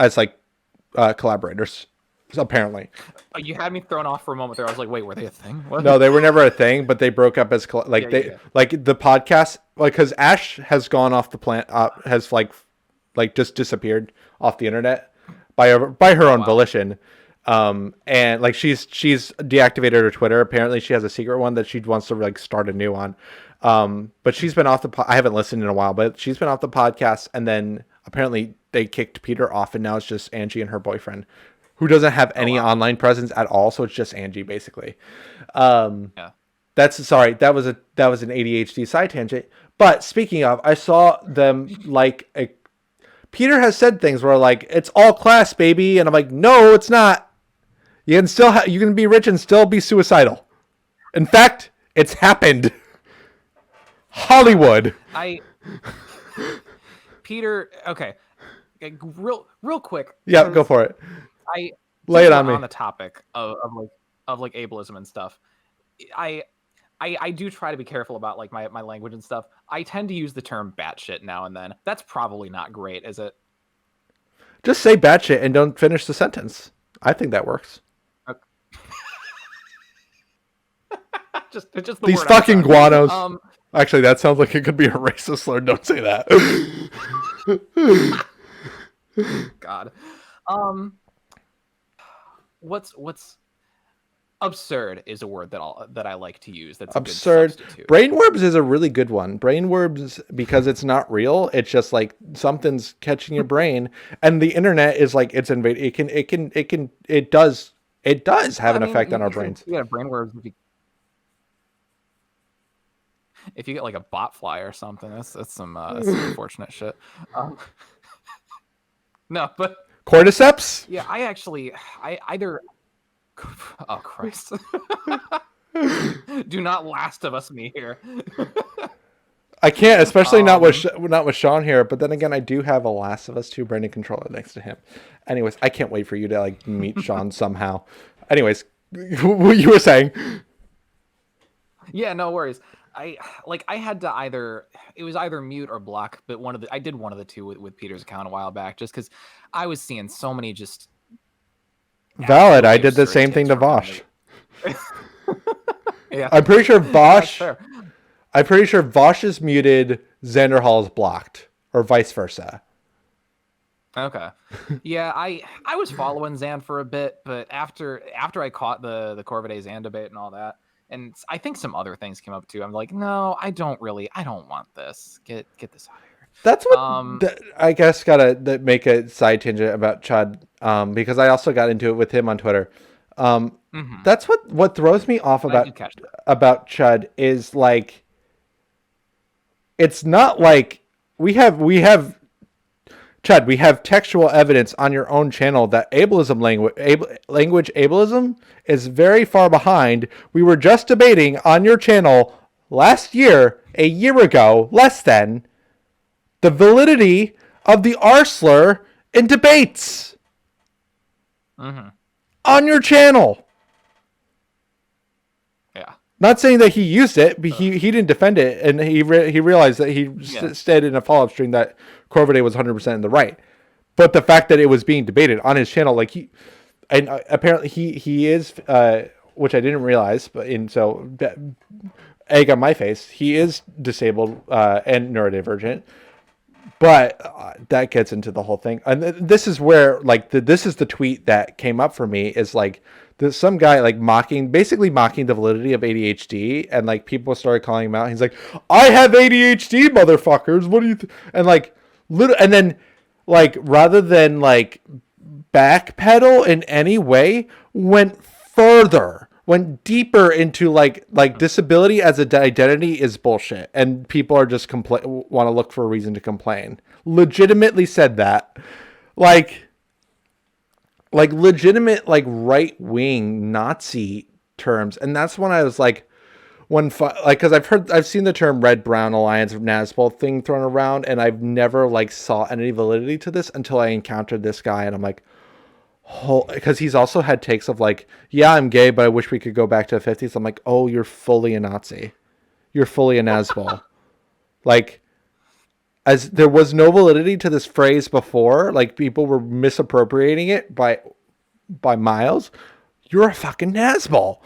as like collaborators, apparently. You had me thrown off for a moment there. I was like, wait, were they a thing? What? No, they were never a thing, but they broke up as like the podcast, like, because Ash has gone off the plant, has like just disappeared off the internet by her own volition. And like she's deactivated her Twitter. Apparently she has a secret one that she wants to like start a new one. But she's been off I haven't listened in a while, but she's been off the podcast, and then apparently they kicked Peter off, and now it's just Angie and her boyfriend, who doesn't have any online presence at all. So it's just Angie basically. That was an ADHD side tangent. But speaking of, I saw them like Peter has said things where like, it's all class, baby. And I'm like, no, it's not. You can be rich and still be suicidal. In fact, it's happened. Hollywood. Peter, okay. Real quick. Yeah, go for it. Lay it on me. On the topic of ableism and stuff. I do try to be careful about like my language and stuff. I tend to use the term batshit now and then. That's probably not great, is it? Just say batshit and don't finish the sentence. I think that works. Okay. just the These word fucking guanos. Actually, that sounds like it could be a racist slur. Don't say that. God. absurd is a word that I like to use. That's absurd. A good substitute. Brainworms is a really good one. Brainworms, because it's not real. It's just like something's catching your brain, and the internet is like it's invaded. It does have an effect on our brains. You got brainworms if you get like a bot fly or something. That's some unfortunate shit. No, but Cordyceps. yeah, I either. Oh Christ! Do not Last of Us me here. I can't, especially not with Sean here. But then again, I do have a Last of Us 2 branded controller next to him. Anyways, I can't wait for you to like meet Sean somehow. Anyways, what you were saying? Yeah, no worries. I had to it was either mute or block, but I did one of the two with Peter's account a while back, just because I was seeing so many just. Valid. I did the same thing to Vosh. Yeah, I'm pretty sure Vosh. I'm pretty sure Vosh is muted, Xander Hall is blocked, or vice versa. Okay. Yeah, I was following Xan for a bit, but after I caught the Corvidae Xan debate and all that, and I think some other things came up too. I'm like, no, I don't want this. Get this out of here. That's what I guess gotta make a side tangent about Chud, because I also got into it with him on Twitter. That's what throws me off about Chud is like, it's not like we have Chud, we have textual evidence on your own channel that ableism language ableism is very far behind. We were just debating on your channel a year ago, less than, the validity of the R slur in debates on your channel. Yeah. Not saying that he used it, but he didn't defend it, and he realized that he said in a follow-up stream that Corvidae was 100% in the right. But the fact that it was being debated on his channel, like apparently he is, which I didn't realize, so egg on my face, he is disabled and neurodivergent. But that gets into the whole thing, and this is where this is the tweet that came up for me, is like there's some guy like basically mocking the validity of ADHD, and like people started calling him out. He's like, I have ADHD, motherfuckers. What do you and like and then like rather than like backpedal in any way, went deeper into like disability as an identity is bullshit, and people are just want to look for a reason to complain. Legitimately said that, like legitimate like right wing Nazi terms, and that's when I was like, because I've seen the term Red Brown Alliance of Nazbol thing thrown around, and I've never like saw any validity to this until I encountered this guy, and I'm like. Because he's also had takes of like, yeah, I'm gay, but I wish we could go back to the 50s. I'm like, oh, you're fully a Nazi. You're fully a Nazbol. Like, as there was no validity to this phrase before, like people were misappropriating it by miles. You're a fucking Nazbol.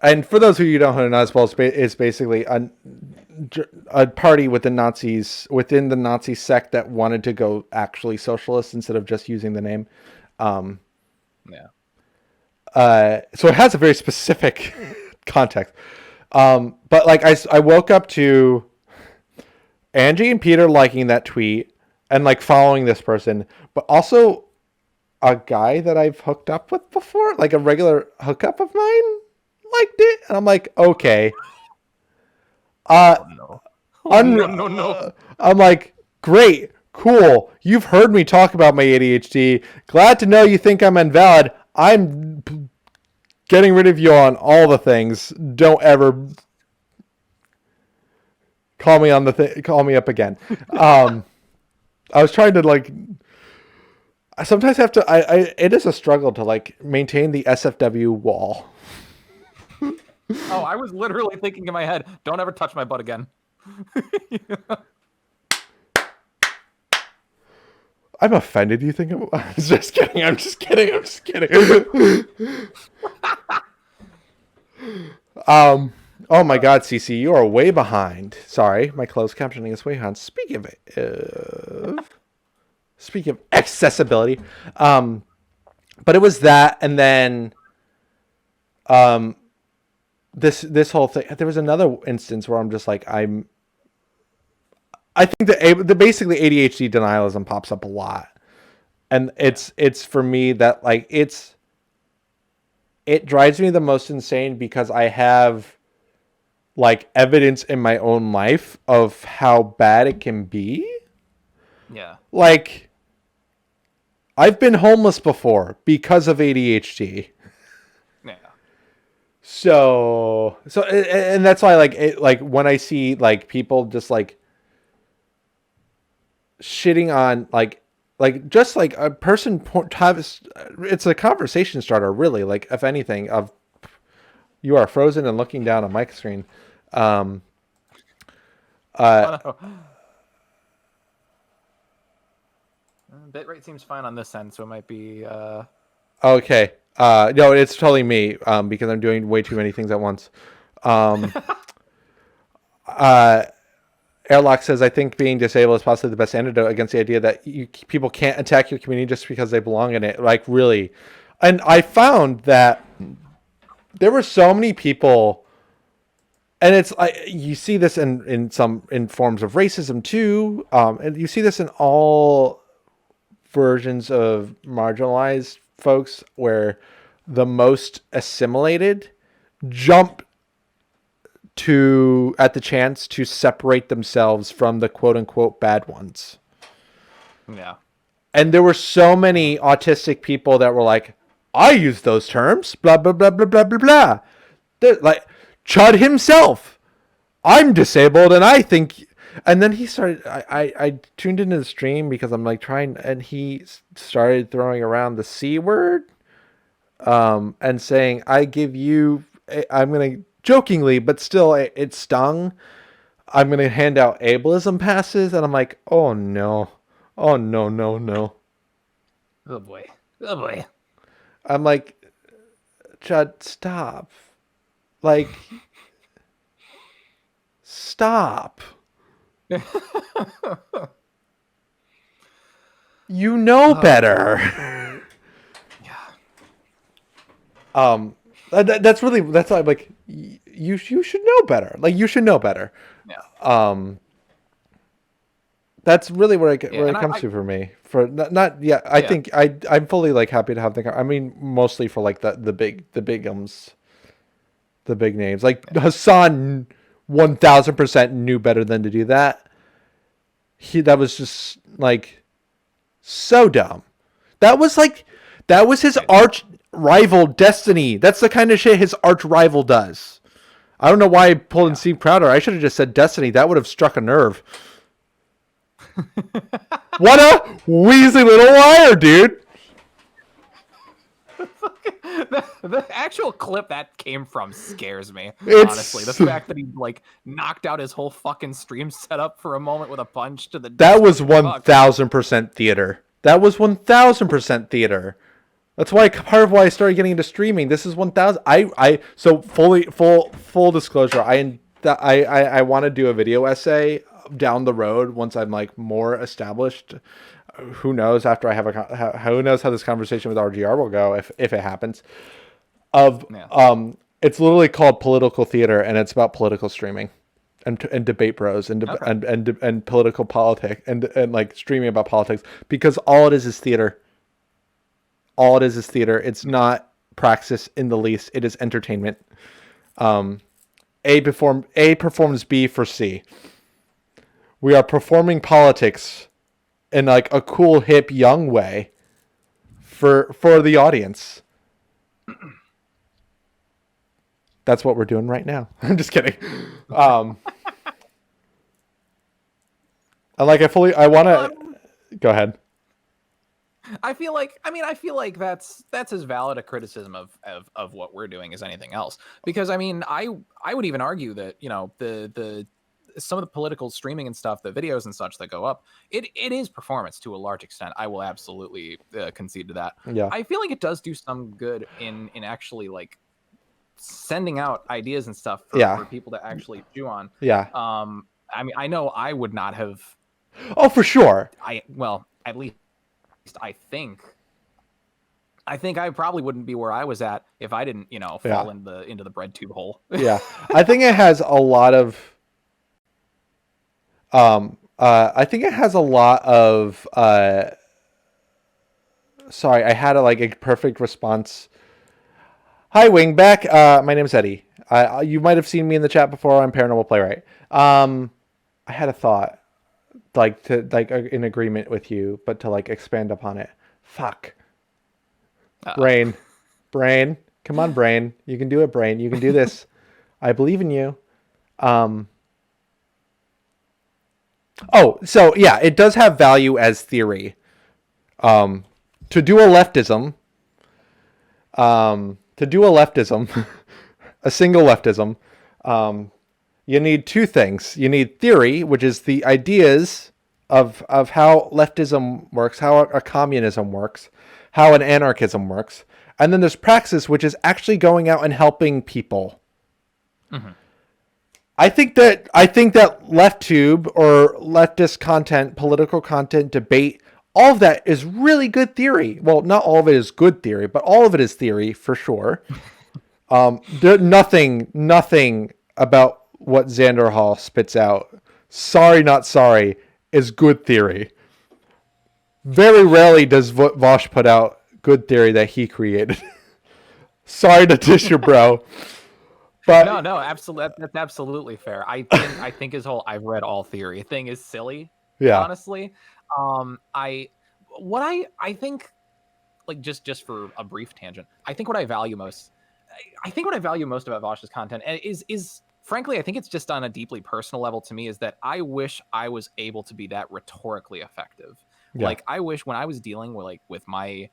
And for those of you who don't know, Nazbol is basically a party with the Nazis within the Nazi sect that wanted to go actually socialist instead of just using the name. So it has a very specific context. But like I woke up to Angie and Peter liking that tweet and like following this person, but also a guy that I've hooked up with before, like a regular hookup of mine, liked it, and I'm like, okay. No. I'm like, great, cool. You've heard me talk about my ADHD. Glad to know you think I'm invalid. I'm getting rid of you on all the things. Don't ever call me up again. I was trying to like. I sometimes have to. It is a struggle to like maintain the SFW wall. Oh, I was literally thinking in my head, don't ever touch my butt again. I'm offended. You think I'm just kidding. I'm just kidding. Oh my God, CC, you are way behind. Sorry, my closed captioning is way behind. Speaking of accessibility, But it was that, and then this whole thing. There was another instance where I'm just like, I think the basically ADHD denialism pops up a lot, and it's for me that like it drives me the most insane because I have like evidence in my own life of how bad it can be. Yeah. Like, I've been homeless before because of ADHD. Yeah. So and that's why like it, like when I see like people just like shitting on like just like a person it's a conversation starter really, like if anything, of you are frozen and looking down a mic screen. Oh, no. Bitrate seems fine on this end, so it might be. Okay. No, it's totally me because I'm doing way too many things at once. Airlock says, I think being disabled is possibly the best antidote against the idea that people can't attack your community just because they belong in it. Like, really. And I found that there were so many people, and it's you see this in forms of racism too, and you see this in all versions of marginalized folks, where the most assimilated jump at the chance to separate themselves from the quote unquote bad ones. Yeah. And there were so many autistic people that were like, I use those terms, blah, blah, blah, blah, blah, blah, blah. They're like, Chud himself, I'm disabled and I think. And then he started, I tuned into the stream because I'm like trying, and he started throwing around the C word and saying, I give you, I'm going to, jokingly, but still it stung, I'm going to hand out ableism passes. And I'm like, oh no. Oh no, no, no. Oh boy. Oh boy. I'm like, Chad, stop. Like, stop. You know better. Yeah. That's why I'm like, you should know better. Like, you should know better. Yeah. That's really where it comes to for me. For not yeah, I think I'm fully like happy to have I mean, mostly for like the bigums, the big names. Like Hassan, 1000% knew better than to do that. That was just like so dumb. That was his arch rival Destiny. That's the kind of shit his arch rival does. I don't know why I pulled in Steve Crowder. I should have just said Destiny. That would have struck a nerve. What a wheezy little liar, dude. The actual clip that came from scares me, honestly. The fact that he like knocked out his whole fucking stream setup for a moment with a punch to the That was 1000% theater. That was 1000% theater. That's why part of why I started getting into streaming. This is 1000. So full disclosure. I want to do a video essay down the road once I'm like more established. Who knows after I have who knows how this conversation with RGR will go if it happens. It's literally called Political Theater, and it's about political streaming and debate bros and political politics and like streaming about politics, because all it is theater. All it is theater. It's not praxis in the least. It is entertainment. A performs B for C. We are performing politics in like a cool, hip, young way for the audience. That's what we're doing right now. I'm just kidding. And like I want to go ahead. I feel like that's as valid a criticism of what we're doing as anything else. Because I mean, I would even argue that, you know, the some of the political streaming and stuff, the videos and such that go up, it is performance to a large extent. I will absolutely concede to that. Yeah. I feel like it does do some good in actually like sending out ideas and stuff for people to actually chew on. Yeah. I mean, I know I would not have. Oh, for sure. At least I think I think I probably wouldn't be where I was at if I didn't, fall into the bread tube hole. Yeah, I think it has a lot of. I think it has a lot of. Sorry, I had a perfect response. Hi, Wingback. My name's Eddie. You might have seen me in the chat before. I'm Paranormal Playwright. I had a thought, in agreement with you, but to expand upon it. Fuck. Uh-oh. Brain. Come on, brain. You can do it, brain. You can do this. I believe in you. So yeah, it does have value as theory. To do a leftism, a single leftism, you need two things. You need theory, which is the ideas of how leftism works, how a communism works, how an anarchism works, and then there's praxis, which is actually going out and helping people. Mm-hmm. I think that LeftTube or leftist content, political content, debate, all of that is really good theory. Well, not all of it is good theory, but all of it is theory for sure. Nothing about what Xander Hall spits out, sorry not sorry, is good theory. Very rarely does Vosh put out good theory that he created. Sorry to dish your bro. But no, absolutely, that's absolutely fair. I think his whole "I've read all theory" thing is silly. Yeah. Honestly, I think, just for a brief tangent, I think what I value most about Vosh's content is frankly, I think it's just on a deeply personal level to me, is that I wish I was able to be that rhetorically effective. Yeah. I wish when I was dealing with my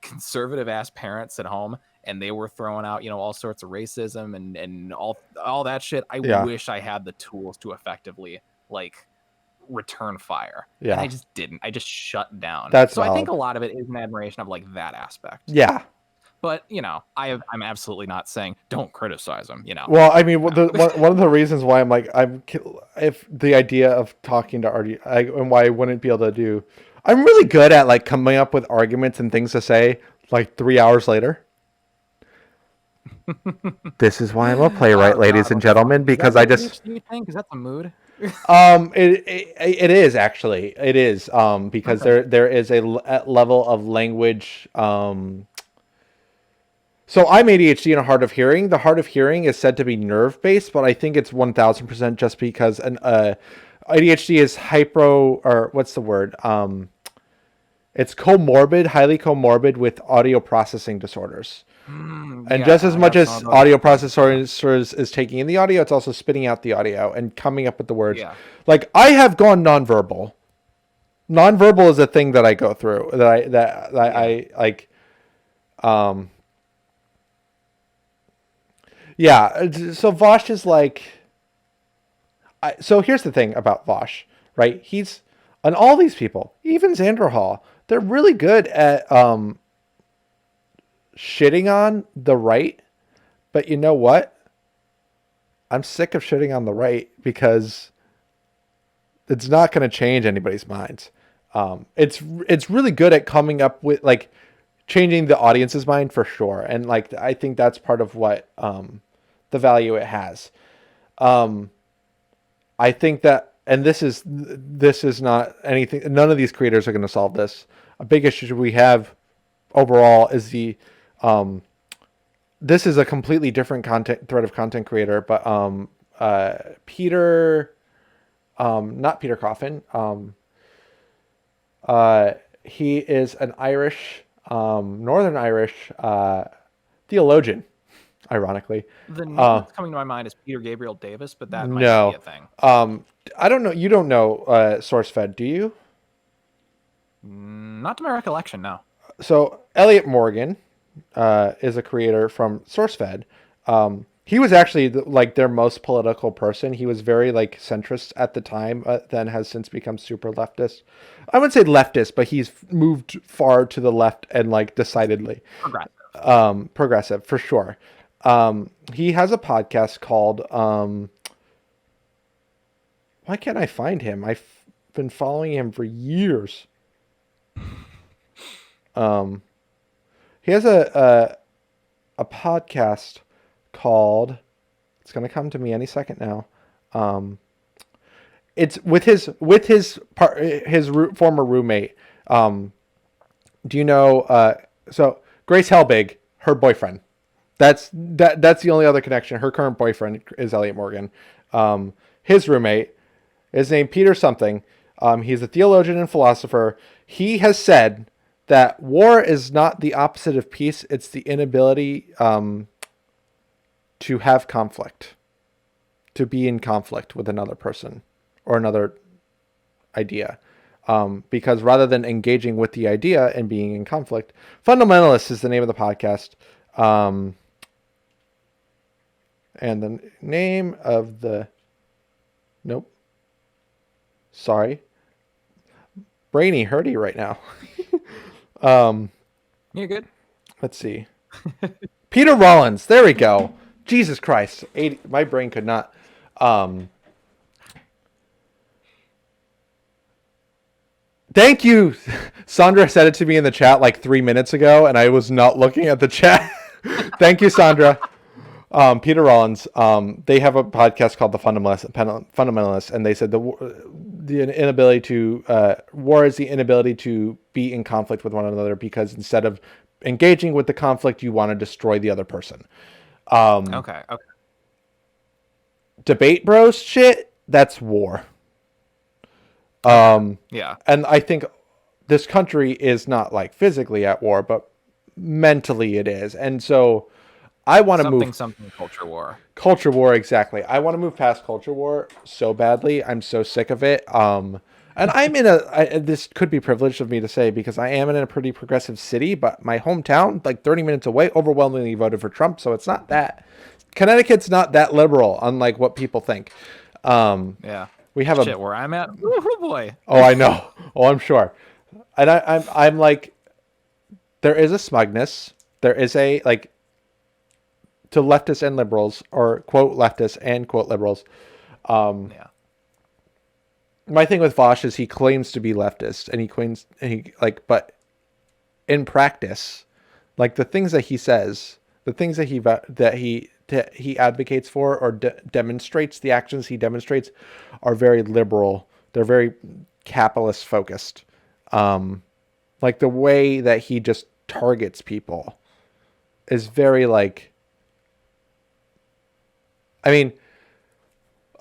conservative ass parents at home and they were throwing out all sorts of racism and all that shit, I wish I had the tools to effectively return fire. Yeah. And I just didn't. I just shut down. That's so valid. I think a lot of it is an admiration of that aspect. Yeah. But I'm absolutely not saying don't criticize them. Well, I mean, one of the reasons why if the idea of talking to Artie, and why I wouldn't be able to do, I'm really good at coming up with arguments and things to say 3 hours later. This is why I'm a playwright, ladies and gentlemen, because I just. Do you think? Is that the mood? It is actually. It is because okay. there is a level of language. So I'm ADHD and a hard of hearing. The hard of hearing is said to be nerve based, but I think it's 1000% just because ADHD is what's the word? It's highly comorbid with audio processing disorders. And just as much as audio processors is taking in the audio, it's also spitting out the audio and coming up with the words. Yeah. I have gone nonverbal. Nonverbal is a thing that I go through I like. Yeah. So Vosh is so here's the thing about Vosh, right? He's, and all these people, even Xander Hall, they're really good at shitting on the right, but you know what? I'm sick of shitting on the right because it's not going to change anybody's minds. It's really good at coming up with changing the audience's mind for sure, and I think that's part of what the value it has. I think that, and this is not anything. None of these creators are going to solve this. A big issue we have overall is this is a completely different thread of content creator, but Peter, not Peter Coffin. He is an Irish, Northern Irish theologian. Ironically, the name that's coming to my mind is Peter Gabriel Davis, but that might not be a thing. I don't know. You don't know SourceFed, do you? Not to my recollection, no. So Elliot Morgan is a creator from SourceFed. He was actually their most political person. He was very centrist at the time, then has since become super leftist. I wouldn't say leftist, but he's moved far to the left and decidedly progressive for sure. He has a podcast called why can't I find him? I've been following him for years. He has a podcast called. It's gonna come to me any second now. It's with his former roommate. Do you know? So Grace Helbig, her boyfriend. That's the only other connection. Her current boyfriend is Elliot Morgan. His roommate is named Peter something. He's a theologian and philosopher. He has said that war is not the opposite of peace. It's the inability to have conflict, to be in conflict with another person or another idea. Because rather than engaging with the idea and being in conflict, Fundamentalist is the name of the podcast. And the name of the... Nope. Sorry. Brainy hurdy right now. You're good. Let's see. Peter Rollins. There we go. Jesus Christ. My brain could not... Thank you. Sandra said it to me in the chat like 3 minutes ago, and I was not looking at the chat. Thank you, Sandra. Peter Rollins. They have a podcast called The Fundamentalists, and they said the inability to war is the inability to be in conflict with one another, because instead of engaging with the conflict, you want to destroy the other person. Okay. Debate bros shit. That's war. Yeah. And I think this country is not like physically at war, but mentally it is. And so I want to move something culture war. Culture war, exactly. I want to move past culture war so badly. I'm so sick of it. And I'm in this could be privileged of me to say, because I am in a pretty progressive city, but my hometown, like 30 minutes away, overwhelmingly voted for Trump. So it's not that. Connecticut's not that liberal, unlike what people think. Yeah. We have Shit, where I'm at. Oh boy. Oh, I know. Oh, I'm sure. And I'm like, there is a smugness. There is a, like, to leftists and liberals, or quote leftists and quote liberals. Yeah. My thing with Vosh is he claims to be leftist, but in practice, like the things that he says, the things that he advocates for or demonstrates, the actions he demonstrates are very liberal. They're very capitalist focused. Like the way that he just targets people is very like, I mean,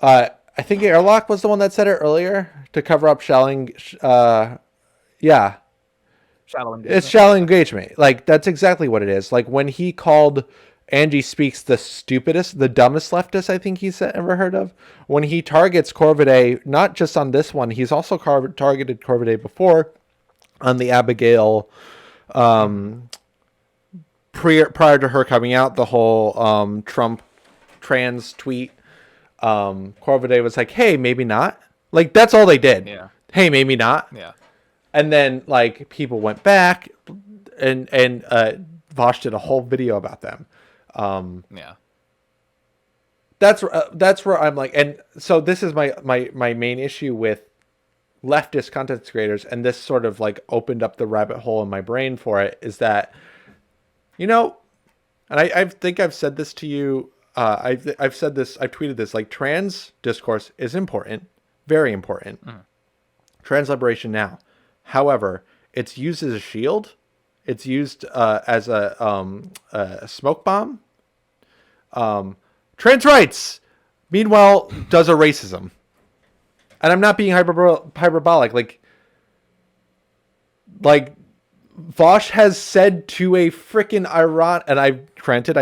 I think Airlock was the one that said it earlier, to cover up shelling. Yeah. Shallow engagement. It's shallow engagement. Like, that's exactly what it is. Like, when he called Angie Speaks the stupidest, the dumbest leftist I think he's ever heard of, when he targets Corvidae, not just on this one, he's also targeted Corvidae before on the Abigail, prior to her coming out, the whole Trump trans tweet. Corvidae was like, hey, maybe not. Like, that's all they did. Yeah. Hey, maybe not. Yeah. And then, like, people went back and Vosh did a whole video about them. Yeah. That's where I'm like, and so this is my main issue with leftist content creators, and this sort of like opened up the rabbit hole in my brain for it, is that, you know, and I think I've said this to you, I've said this, I've tweeted this, like, trans discourse is important, very important. Trans liberation now. However, it's used as a shield. It's used as a smoke bomb. Trans rights, meanwhile, does a racism. And I'm not being hyperbolic. Like Vosh has said to a freaking Iran, and I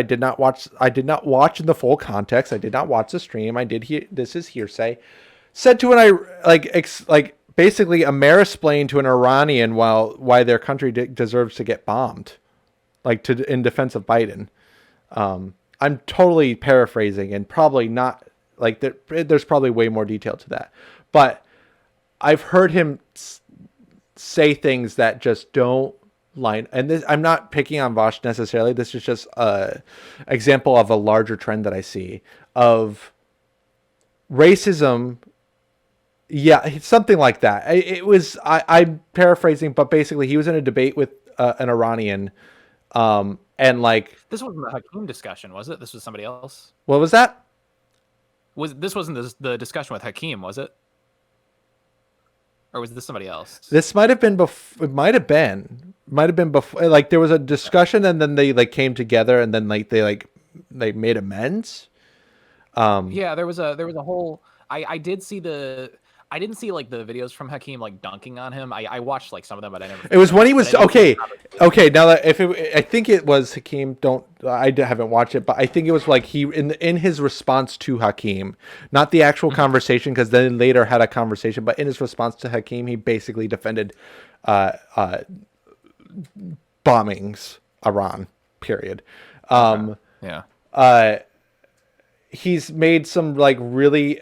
did not watch in the full context. I did not watch the stream. I did hear, this is hearsay. Said to basically a mansplain to an Iranian why their country deserves to get bombed, like in defense of Biden. I'm totally paraphrasing and probably not, like, there's probably way more detail to that, but I've heard him say things that just don't line. And this, I'm not picking on Vosh necessarily. This is just a example of a larger trend that I see of racism. Yeah, something like that. I'm paraphrasing, but basically he was in a debate with an Iranian And like, This wasn't the Hakeem discussion, was it? This was somebody else. what was that? This wasn't the discussion with Hakeem, was it? Or was this somebody else? This might have been before. It might have been before. Like there was a discussion, and then they like came together, and then like they made amends. Yeah, there was a whole. I did see I didn't see like the videos from Hakeem like dunking on him. I watched like some of them, but I never. It was when he was okay. Okay, now that I think it was Hakeem. I haven't watched it, but I think it was like he in his response to Hakeem, not the actual conversation, because then later had a conversation, but in his response to Hakeem, he basically defended bombings Iran. Period. Yeah. He's made some like really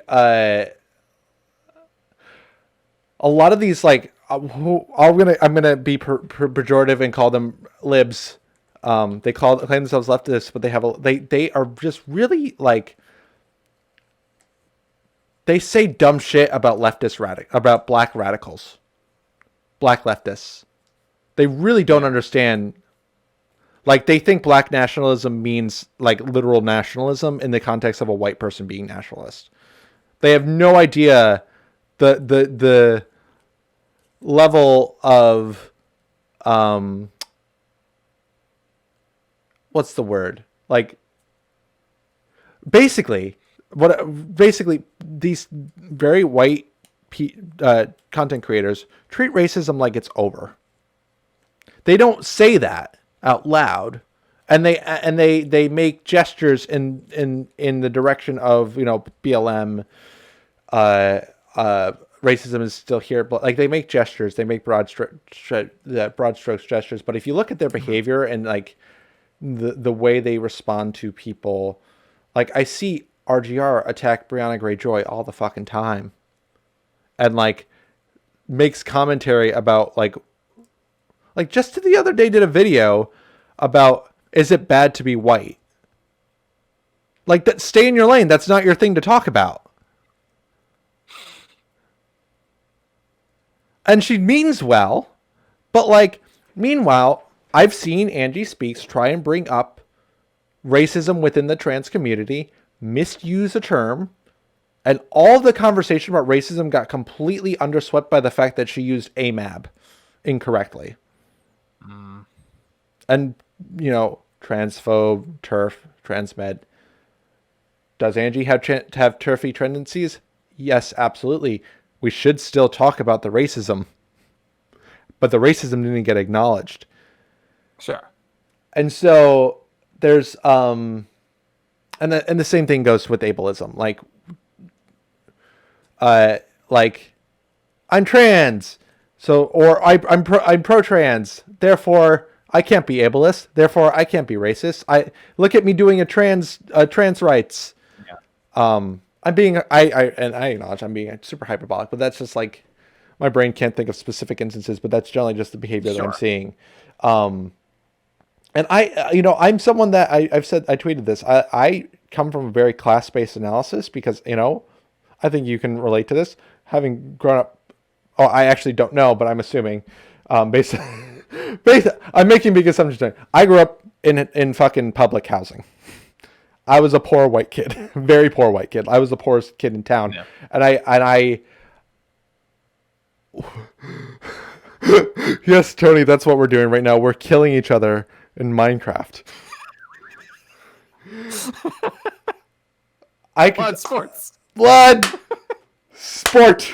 a lot of these like I'm gonna be pejorative and call them libs. They claim themselves leftists, but they are just really like they say dumb shit about about black radicals, black leftists. They really don't understand. Like they think black nationalism means like literal nationalism in the context of a white person being nationalist. They have no idea the level of what's the word? Like basically these very white content creators treat racism like it's over. They don't say that out loud, and they make gestures in the direction of, you know, BLM, racism is still here, but like they make gestures, they make broad strokes gestures. But if you look at their behavior and like the way they respond to people, like I see RGR attack Brianna Greyjoy all the fucking time, and like makes commentary about like just the other day did a video about, is it bad to be white? Like that, stay in your lane. That's not your thing to talk about. And she means well, but like, meanwhile, I've seen Angie Speaks try and bring up racism within the trans community, misuse a term, and all the conversation about racism got completely underswept by the fact that she used AMAB incorrectly. And, you know, transphobe, TERF, transmed. Does Angie have TERFy tendencies? Yes, absolutely. We should still talk about the racism, but the racism didn't get acknowledged. Sure. And so there's and the same thing goes with ableism. Like I'm trans, so or I'm pro trans, therefore I can't be ableist, therefore I can't be racist. I look at me doing a trans rights. Yeah. I acknowledge I'm being super hyperbolic, but that's just like my brain can't think of specific instances, but that's generally just the behavior that I'm seeing. And I'm someone that I've said, I tweeted this. I come from a very class-based analysis because, you know, I think you can relate to this. Having grown up, I actually don't know, but I'm assuming, based I'm making big assumptions. I grew up in fucking public housing. I was a poor white kid, very poor white kid. I was the poorest kid in town, yeah. and I. Yes, Tony, that's what we're doing right now. We're killing each other in Minecraft. Blood spurt,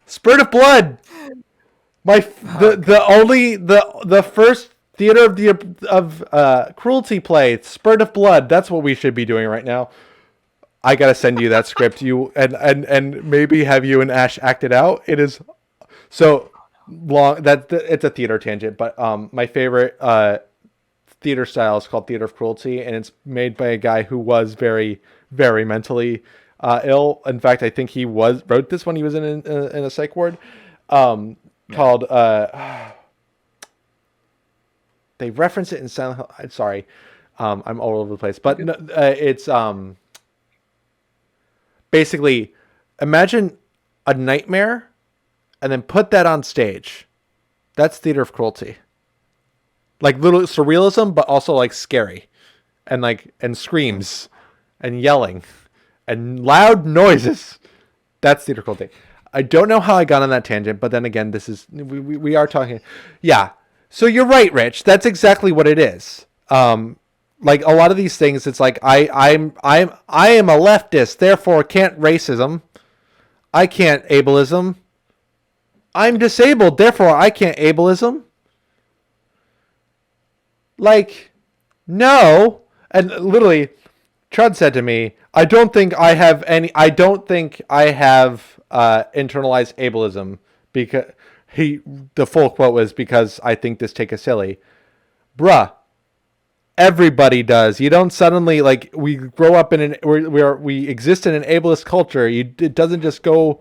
spurt of blood. The first theater of cruelty play, spurt of blood. That's what we should be doing right now. I gotta send you that script. You and maybe have you and Ash act it out. It is so long that it's a theater tangent, but my favorite theater style is called Theater of Cruelty, and it's made by a guy who was very, very mentally ill. In fact, I think he wrote this when he was in a psych ward. Called they reference it in Silent Hill. Sorry, I'm all over the place, but it's basically imagine a nightmare and then put that on stage. That's Theater of Cruelty. like little surrealism, but also like scary, and screams, and yelling, and loud noises. That's theater cruelty. I don't know how I got on that tangent, but then again, this is we are talking. Yeah. So you're right, Rich. That's exactly what it is. Like a lot of these things, it's like I am a leftist, therefore can't racism. I can't ableism. I'm disabled, therefore I can't ableism. Like, no. And literally, Chud said to me, I don't think I have internalized ableism, because the full quote was, because I think this take a silly. Bruh. Everybody does. You don't suddenly, like, we grow up in we exist in an ableist culture. It doesn't just go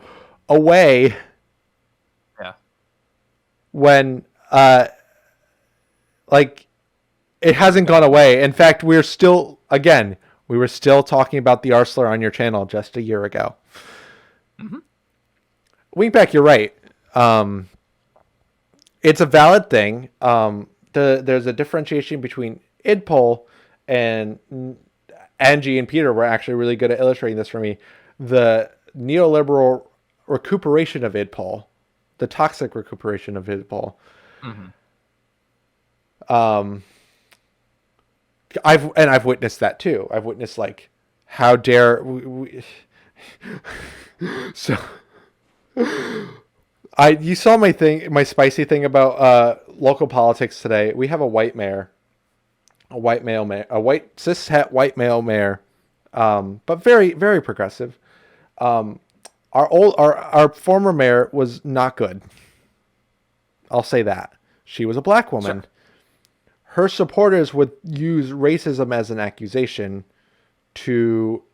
away. Yeah. When like, it hasn't gone away. In fact, we were still talking about the Arsler on your channel just a year ago. Mm-hmm. Wingback, you're right. It's a valid thing. There's a differentiation between idpol, and Angie and Peter were actually really good at illustrating this for me. The neoliberal recuperation of idpol, the toxic recuperation of idpol. Mm-hmm. I've witnessed that too. I've witnessed, like, how dare so you saw my spicy thing about local politics today. We have a white mayor. A white cishet white male mayor, but very, very progressive. Our former mayor was not good. I'll say that. She was a black woman. Sure. Her supporters would use racism as an accusation to,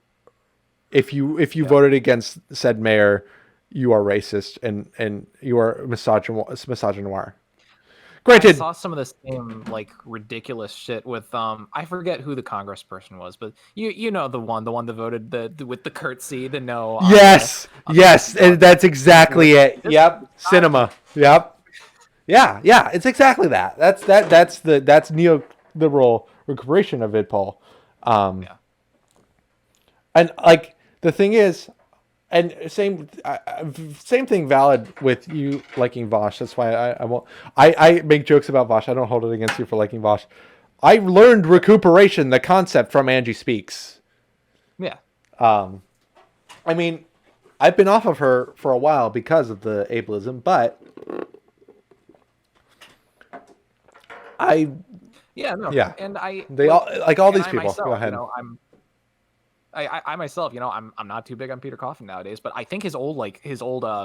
if you voted against said mayor, you are racist and you are misogynoir. Granted, I saw some of the same, like, ridiculous shit with I forget who the congressperson was, but you know the one that voted with the curtsy, the no. Yes, and that's exactly it. Yep, cinema. Yep, yeah. It's exactly that. That's neoliberal recuperation of idpol. Yeah. And, like, the thing is, and same thing valid with you liking Vosh. That's why I won't. I make jokes about Vosh. I don't hold it against you for liking Vosh. I learned recuperation, the concept, from Angie Speaks. Yeah. I mean, I've been off of her for a while because of the ableism, but Yeah. And all these people. Myself, go ahead. You know, I myself, you know, I'm not too big on Peter Coffin nowadays, but I think his old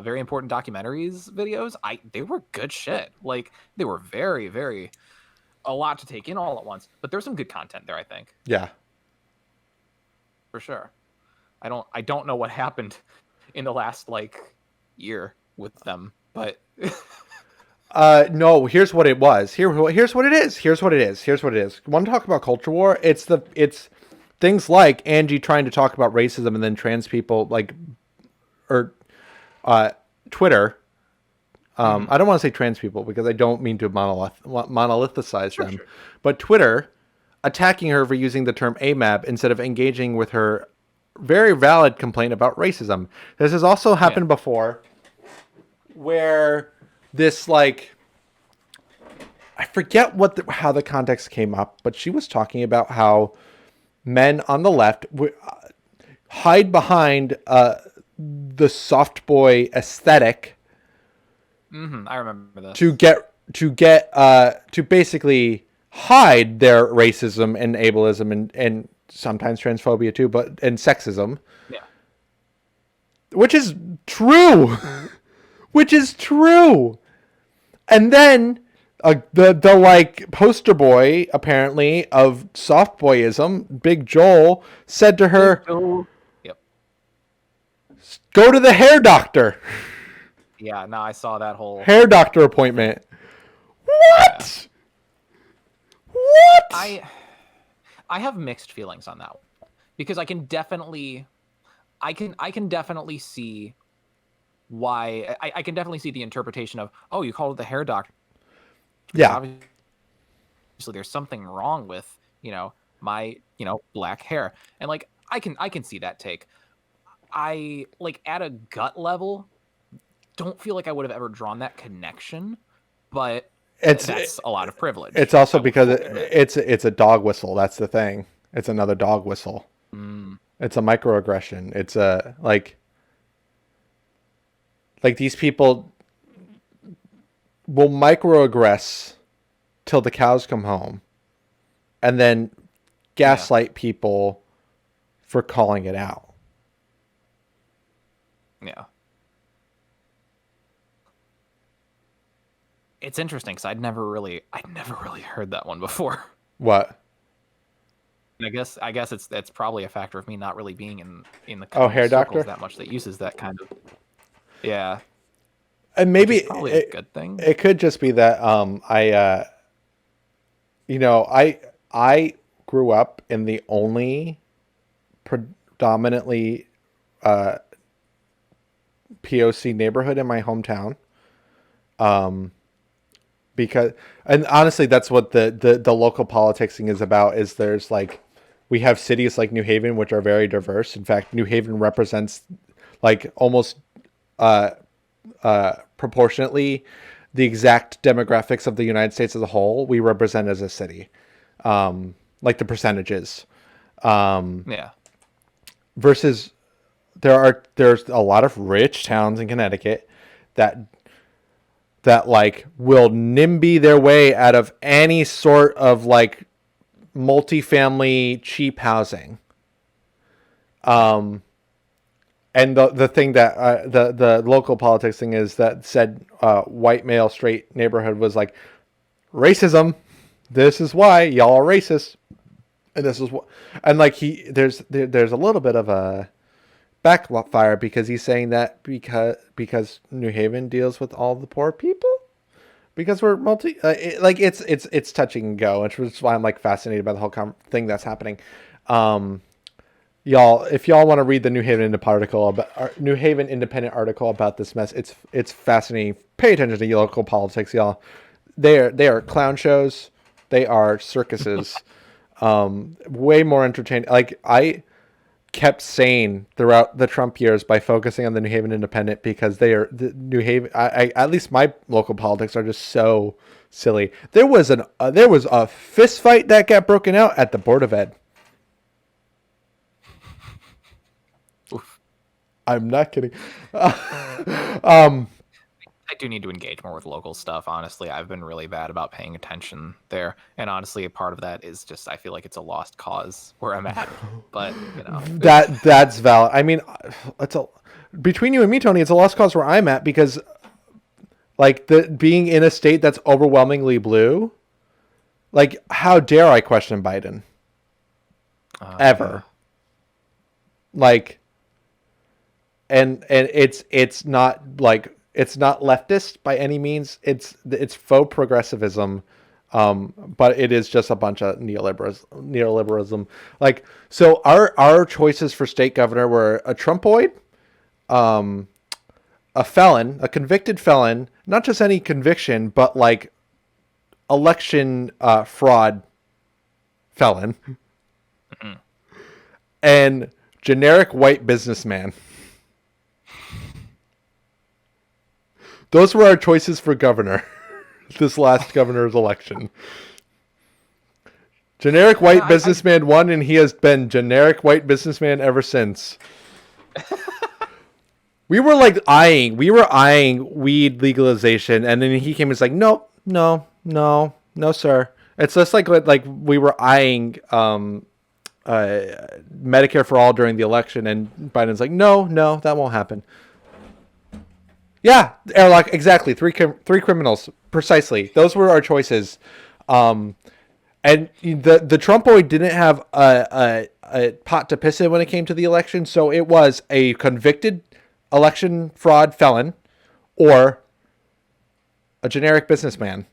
very important documentaries videos, they were good shit. Like, they were very, very a lot to take in all at once. But there's some good content there, I think. Yeah. For sure. I don't know what happened in the last, like, year with them, but no, here's what it was. Here's what it is. Want to talk about culture war? It's things like Angie trying to talk about racism, and then trans people, like, or Twitter. I don't want to say trans people because I don't mean to monolithicize them, sure. But Twitter attacking her for using the term AMAB instead of engaging with her very valid complaint about racism. This has also happened before, where this, like, I forget how the context came up, but she was talking about how men on the left hide behind the soft boy aesthetic. I remember this. To basically hide their racism and ableism and sometimes transphobia too, and sexism. Yeah. Which is true. And then the like poster boy, apparently, of soft boyism, Big Joel, said to her, Yep. Go to the hair doctor. Yeah, no, I saw that whole hair doctor appointment. What? Yeah. What? I have mixed feelings on that one, because I can definitely see why. I can definitely see the interpretation of, oh, you called it the hair doctor. Yeah. Obviously there's something wrong with, my, black hair. And like, I can see that take. I like at a gut level, don't feel like I would have ever drawn that connection, but that's a lot of privilege. It's also because it's a dog whistle. That's the thing. It's another dog whistle. It's a microaggression. It's a like these people will microaggress till the cows come home, and then gaslight people for calling it out. Yeah. It's interesting because I'd never really heard that one before. What? I guess it's probably a factor of me not really being in the hair doctor that much that uses that kind of. Yeah. And maybe it's probably a good thing. It could just be that I grew up in the only predominantly POC neighborhood in my hometown. Because, and honestly, that's what the local politicking is about. Is there's like, we have cities like New Haven, which are very diverse. In fact, New Haven represents like almost proportionately the exact demographics of the United States as a whole. We represent as a city, like the percentages. Versus there's a lot of rich towns in Connecticut that like will NIMBY their way out of any sort of like multifamily cheap housing. And the thing that the local politics thing is that said white male straight neighborhood was like racism. This is why y'all are racist, and this is what. And like there's a little bit of a backfire because he's saying that because New Haven deals with all the poor people, because we're it's touching and go, which is why I'm like fascinated by the whole thing that's happening. Y'all, if y'all want to read the New Haven Independent article about this mess, it's fascinating. Pay attention to your local politics, y'all. They are clown shows. They are circuses. Way more entertaining. Like I kept sane throughout the Trump years by focusing on the New Haven Independent because they are the New Haven. At least my local politics are just so silly. There was a fist fight that got broken out at the Board of Ed. I'm not kidding. I do need to engage more with local stuff. Honestly, I've been really bad about paying attention there, and honestly, a part of that is just I feel like it's a lost cause where I'm at. But that's valid. I mean, between you and me, Tony, it's a lost cause where I'm at because, like, being in a state that's overwhelmingly blue, like, how dare I question Biden? Ever? Like. And it's not like it's not leftist by any means. It's faux progressivism, but it is just a bunch of neoliberalism. Like so, our choices for state governor were a Trumpoid, a felon, a convicted felon, not just any conviction, but like election fraud felon, and generic white businessman. Those were our choices for governor this last governor's election. Generic white businessman won, and he has been generic white businessman ever since. We were eyeing weed legalization, and then he came and was like, no, sir. It's just like we were eyeing Medicare for all during the election, and Biden's like, no, that won't happen. Yeah, airlock, exactly. Three criminals, precisely. Those were our choices. And the Trumpoid didn't have a pot to piss in when it came to the election, so it was a convicted election fraud felon or a generic businessman.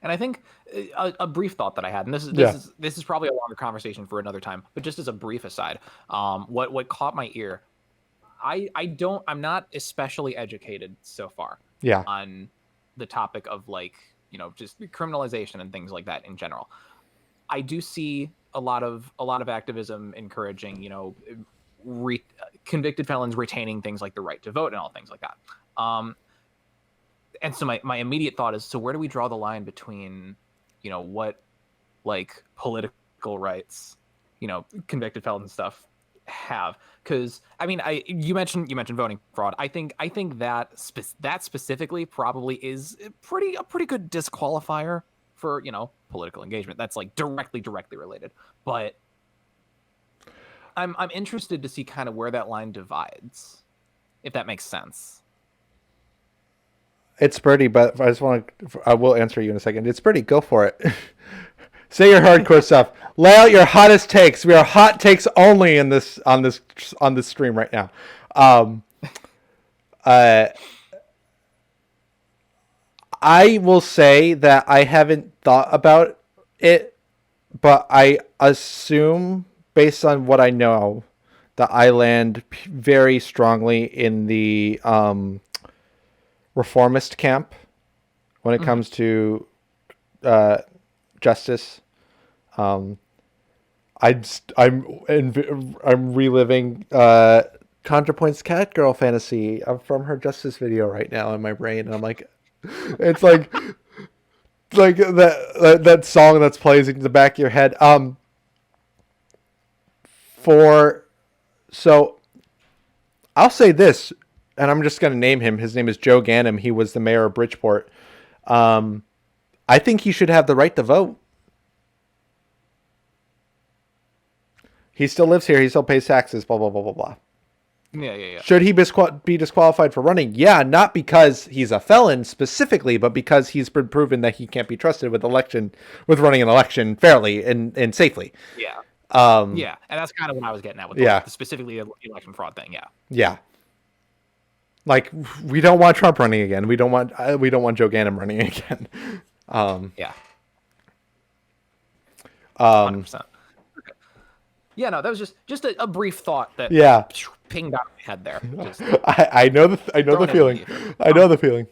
And I think a brief thought that I had, and this is probably a longer conversation for another time, but just as a brief aside, what caught my ear. I'm not especially educated so far on the topic of like just criminalization and things like that in general. I do see a lot of activism encouraging, convicted felons retaining things like the right to vote and all things like that. And so my immediate thought is, so where do we draw the line between, what like political rights, convicted felons and stuff have? Because I mean, you mentioned voting fraud. I think that that specifically probably is a pretty good disqualifier for political engagement. That's like directly related. But I'm interested to see kind of where that line divides, if that makes sense. It's pretty, but I will answer you in a second. It's pretty. Go for it. Say your hardcore stuff. Lay out your hottest takes. We are hot takes only on this stream right now. I will say that I haven't thought about it, but I assume, based on what I know, that I land very strongly in the reformist camp when it comes to justice. I'm reliving ContraPoint's Catgirl fantasy from her justice video right now in my brain, and I'm like, it's like that song that's plays in the back of your head. So I'll say this, and I'm just going to name him. His name is Joe Ganim. He was the mayor of Bridgeport. I think he should have the right to vote. He still lives here. He still pays taxes, blah, blah, blah, blah, blah. Yeah. Should he be disqualified for running? Yeah, not because he's a felon specifically, but because he's been proven that he can't be trusted with running an election fairly and safely. Yeah. And that's kind of what I was getting at with specifically the election fraud thing. Yeah. Like, we don't want Trump running again. We don't want Joe Ganim running again. 100%. Yeah, no, that was just a brief thought that pinged out of my head there. I know the feeling. I know the feeling.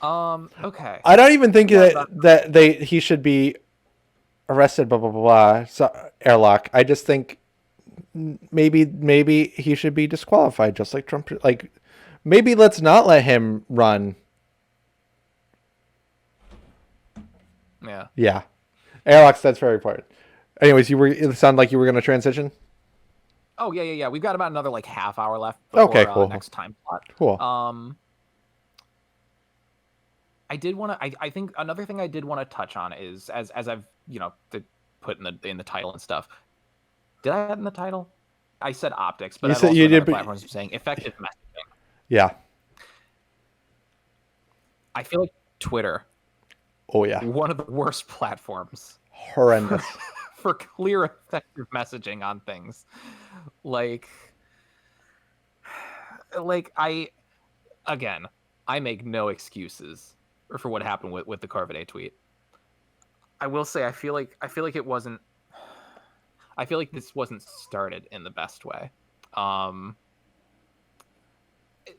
Okay. I don't even think he should be arrested. Blah blah blah blah. So, airlock. I just think maybe he should be disqualified, just like Trump. Like, maybe let's not let him run. Yeah. Airlocks, that's very important. Anyways, it sounded like you were going to transition? Oh, yeah. We've got about another like half hour left before next time slot. Cool. I did want to. I think another thing I did want to touch on is as I've put in the title and stuff. Did I add in the title? I said optics, but you did. Platforms saying effective messaging. Yeah. I feel like Twitter. Oh yeah. One of the worst platforms. Horrendous. For clear, effective messaging on things. Like I make no excuses for what happened with the Corvidae tweet. I will say I feel like it wasn't. I feel like this wasn't started in the best way.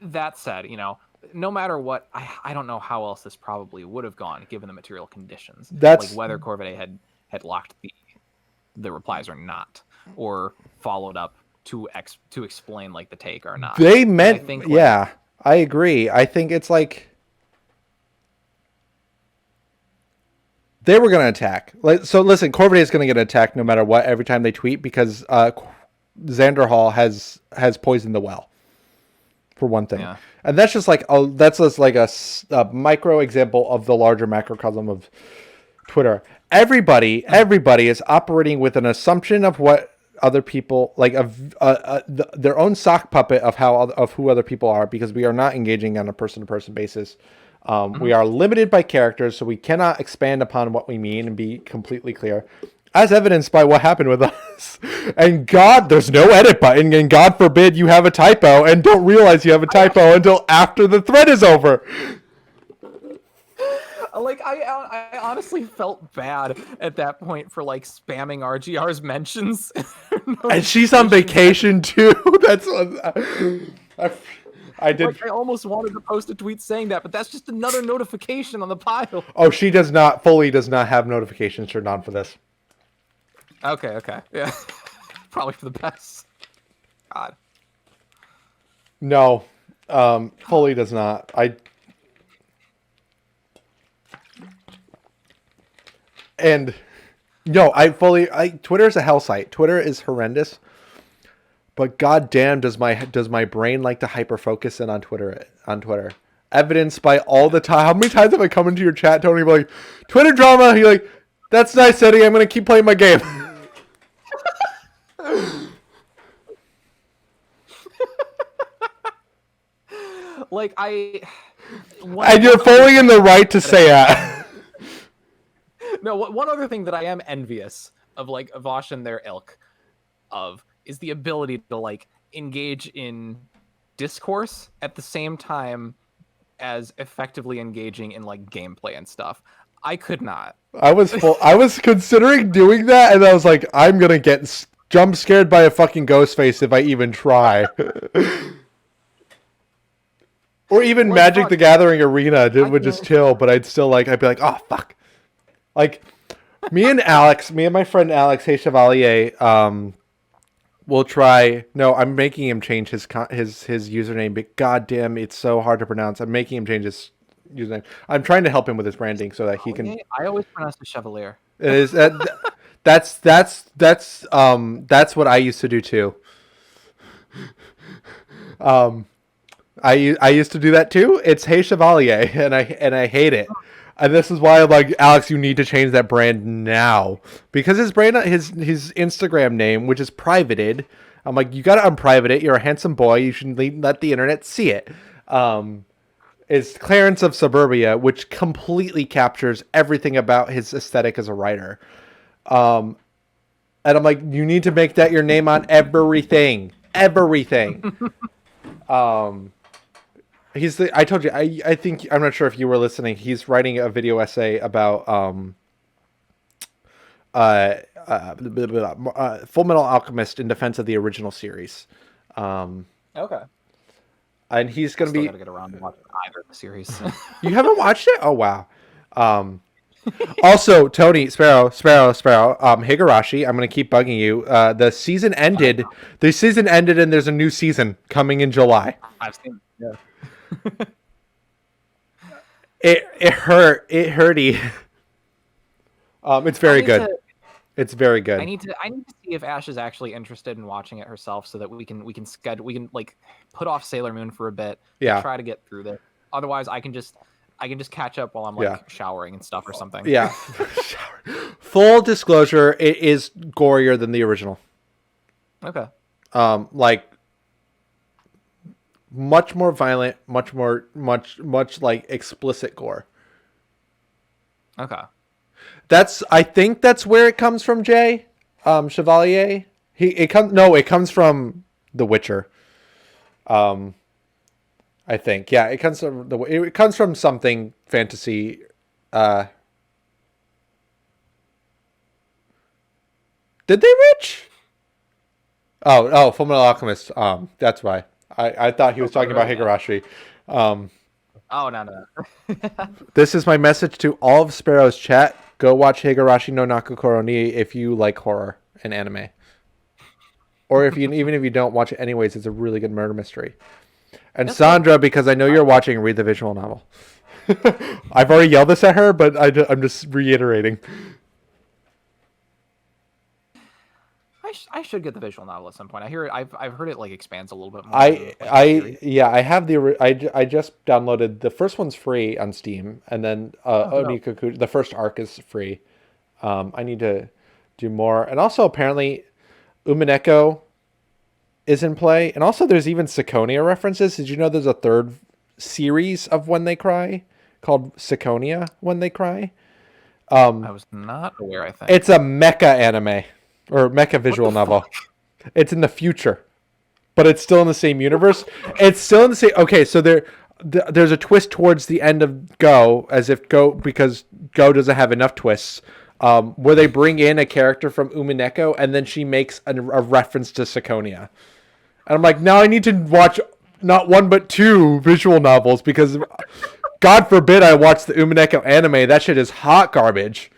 That said, no matter what, I don't know how else this probably would have gone given the material conditions. Like whether Corvidae had locked the replies or not, or followed up to explain like the take or not. They meant, I agree. I think it's like they were going to attack. So listen, Corvidae is going to get attacked no matter what every time they tweet because Xander Hall has poisoned the well. For one thing, and that's just like a micro example of the larger macrocosm of Twitter. Everybody is operating with an assumption of what other people like their own sock puppet of who other people are, because we are not engaging on a person-to-person basis. We are limited by characters, so we cannot expand upon what we mean and be completely clear. As evidenced by what happened with us. And there's no edit button, and God forbid you have a typo and don't realize you have a typo until after the thread is over. Like, I honestly felt bad at that point for, like, spamming RGR's mentions. And she's on vacation, too. That's what... I did. Like, I almost wanted to post a tweet saying that, but that's just another notification on the pile. Oh, she does not have notifications turned on for this. Okay, yeah, probably for the best. God. No, fully does not. Twitter's a hell site. Twitter is horrendous. But goddamn, does my brain like to hyper focus in on Twitter? Evidenced by all the time. How many times have I come into your chat, Tony? Be like, Twitter drama. You're like, that's nice, Eddie. I'm gonna keep playing my game. Like And you're fully in the right to say that. No, one other thing that I am envious of, like Vosh and their ilk of, is the ability to like engage in discourse at the same time as effectively engaging in like gameplay and stuff. I could not. I was considering doing that, and I was like, I'm gonna get jump scared by a fucking ghost face if I even try. Or even Magic the Gathering Arena would just chill, but I'd be like, oh fuck. Like me and my friend Alex Hey Chevalier, we'll try. No, I'm making him change his username, but goddamn, it's so hard to pronounce. I'm making him change his username. I'm trying to help him with his branding so that he can. I always pronounce it Chevalier. It is that's what I used to do too. I used to do that too. It's Hey Chevalier, and I hate it. And this is why I'm like, Alex, you need to change that brand now, because his Instagram name, which is privated, I'm like, you got to unprivate it. You're a handsome boy. You should let the internet see it. Is Clarence of Suburbia, which completely captures everything about his aesthetic as a writer. And I'm like, you need to make that your name on everything. I told you, I think, I'm not sure if you were listening. He's writing a video essay about Full Metal Alchemist in defense of the original series. Okay. And he's going to be... gotta get around to watching either of the series. You haven't watched it? Oh, wow. Also, Tony, Sparrow, Higurashi, I'm going to keep bugging you. The season ended, and there's a new season coming in July. I've seen it, yeah. It hurty. It's very good. It's very good. I need to see if Ash is actually interested in watching it herself, so that we can like put off Sailor Moon for a bit. Yeah. Try to get through this. Otherwise, I can just catch up while I'm like showering and stuff or something. Yeah. Full disclosure, it is gorier than the original. Okay. Like much more violent, much like explicit gore. Okay. I think that's where it comes from, Jay. Chevalier. It comes from The Witcher. I think. Yeah, it comes from something fantasy. Did they, Rich? Oh, Fullmetal Alchemist. That's why. I thought he was talking about Higurashi. Oh, no. This is my message to all of Sparrow's chat. Go watch Higurashi no Nakokoro ni if you like horror and anime. Or even if you don't watch it anyways, it's a really good murder mystery. And Sandra, because I know you're watching, read the visual novel. I've already yelled this at her, but I'm just reiterating. I should get the visual novel at some point. I've heard it like expands a little bit more. I have I just downloaded the first one's free on Steam, and then Onikaku, the first arc is free. I need to do more, and also apparently Umineko is in play, and also there's even Syconia references. Did you know there's a third series of When They Cry called Syconia When They Cry? I was not aware. I think it's a mecha anime. Or mecha visual novel. It's in the future, but it's still in the same universe. It's still in the same. Okay, so there's a twist towards the end of Go, because Go doesn't have enough twists. Where they bring in a character from Umineko, and then she makes a reference to Syconia, and I'm like, now I need to watch not one but two visual novels because, God forbid, I watch the Umineko anime. That shit is hot garbage.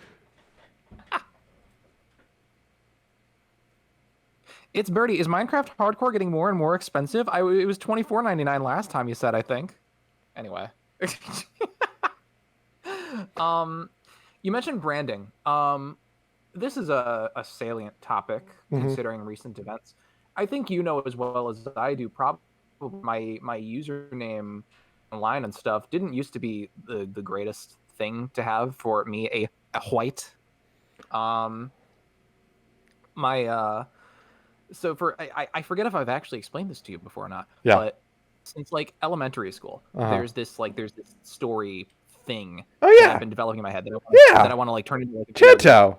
It's Birdie. Is Minecraft Hardcore getting more and more expensive? It was $24.99 last time you said, I think. Anyway. You mentioned branding. This is a salient topic considering recent events. I think you know as well as I do, probably my username online and stuff didn't used to be the greatest thing to have for me, a white. So I forget if I've actually explained this to you before or not. Yeah. But since like elementary school, there's this story thing that I've been developing in my head that I want to like turn into like Chanto.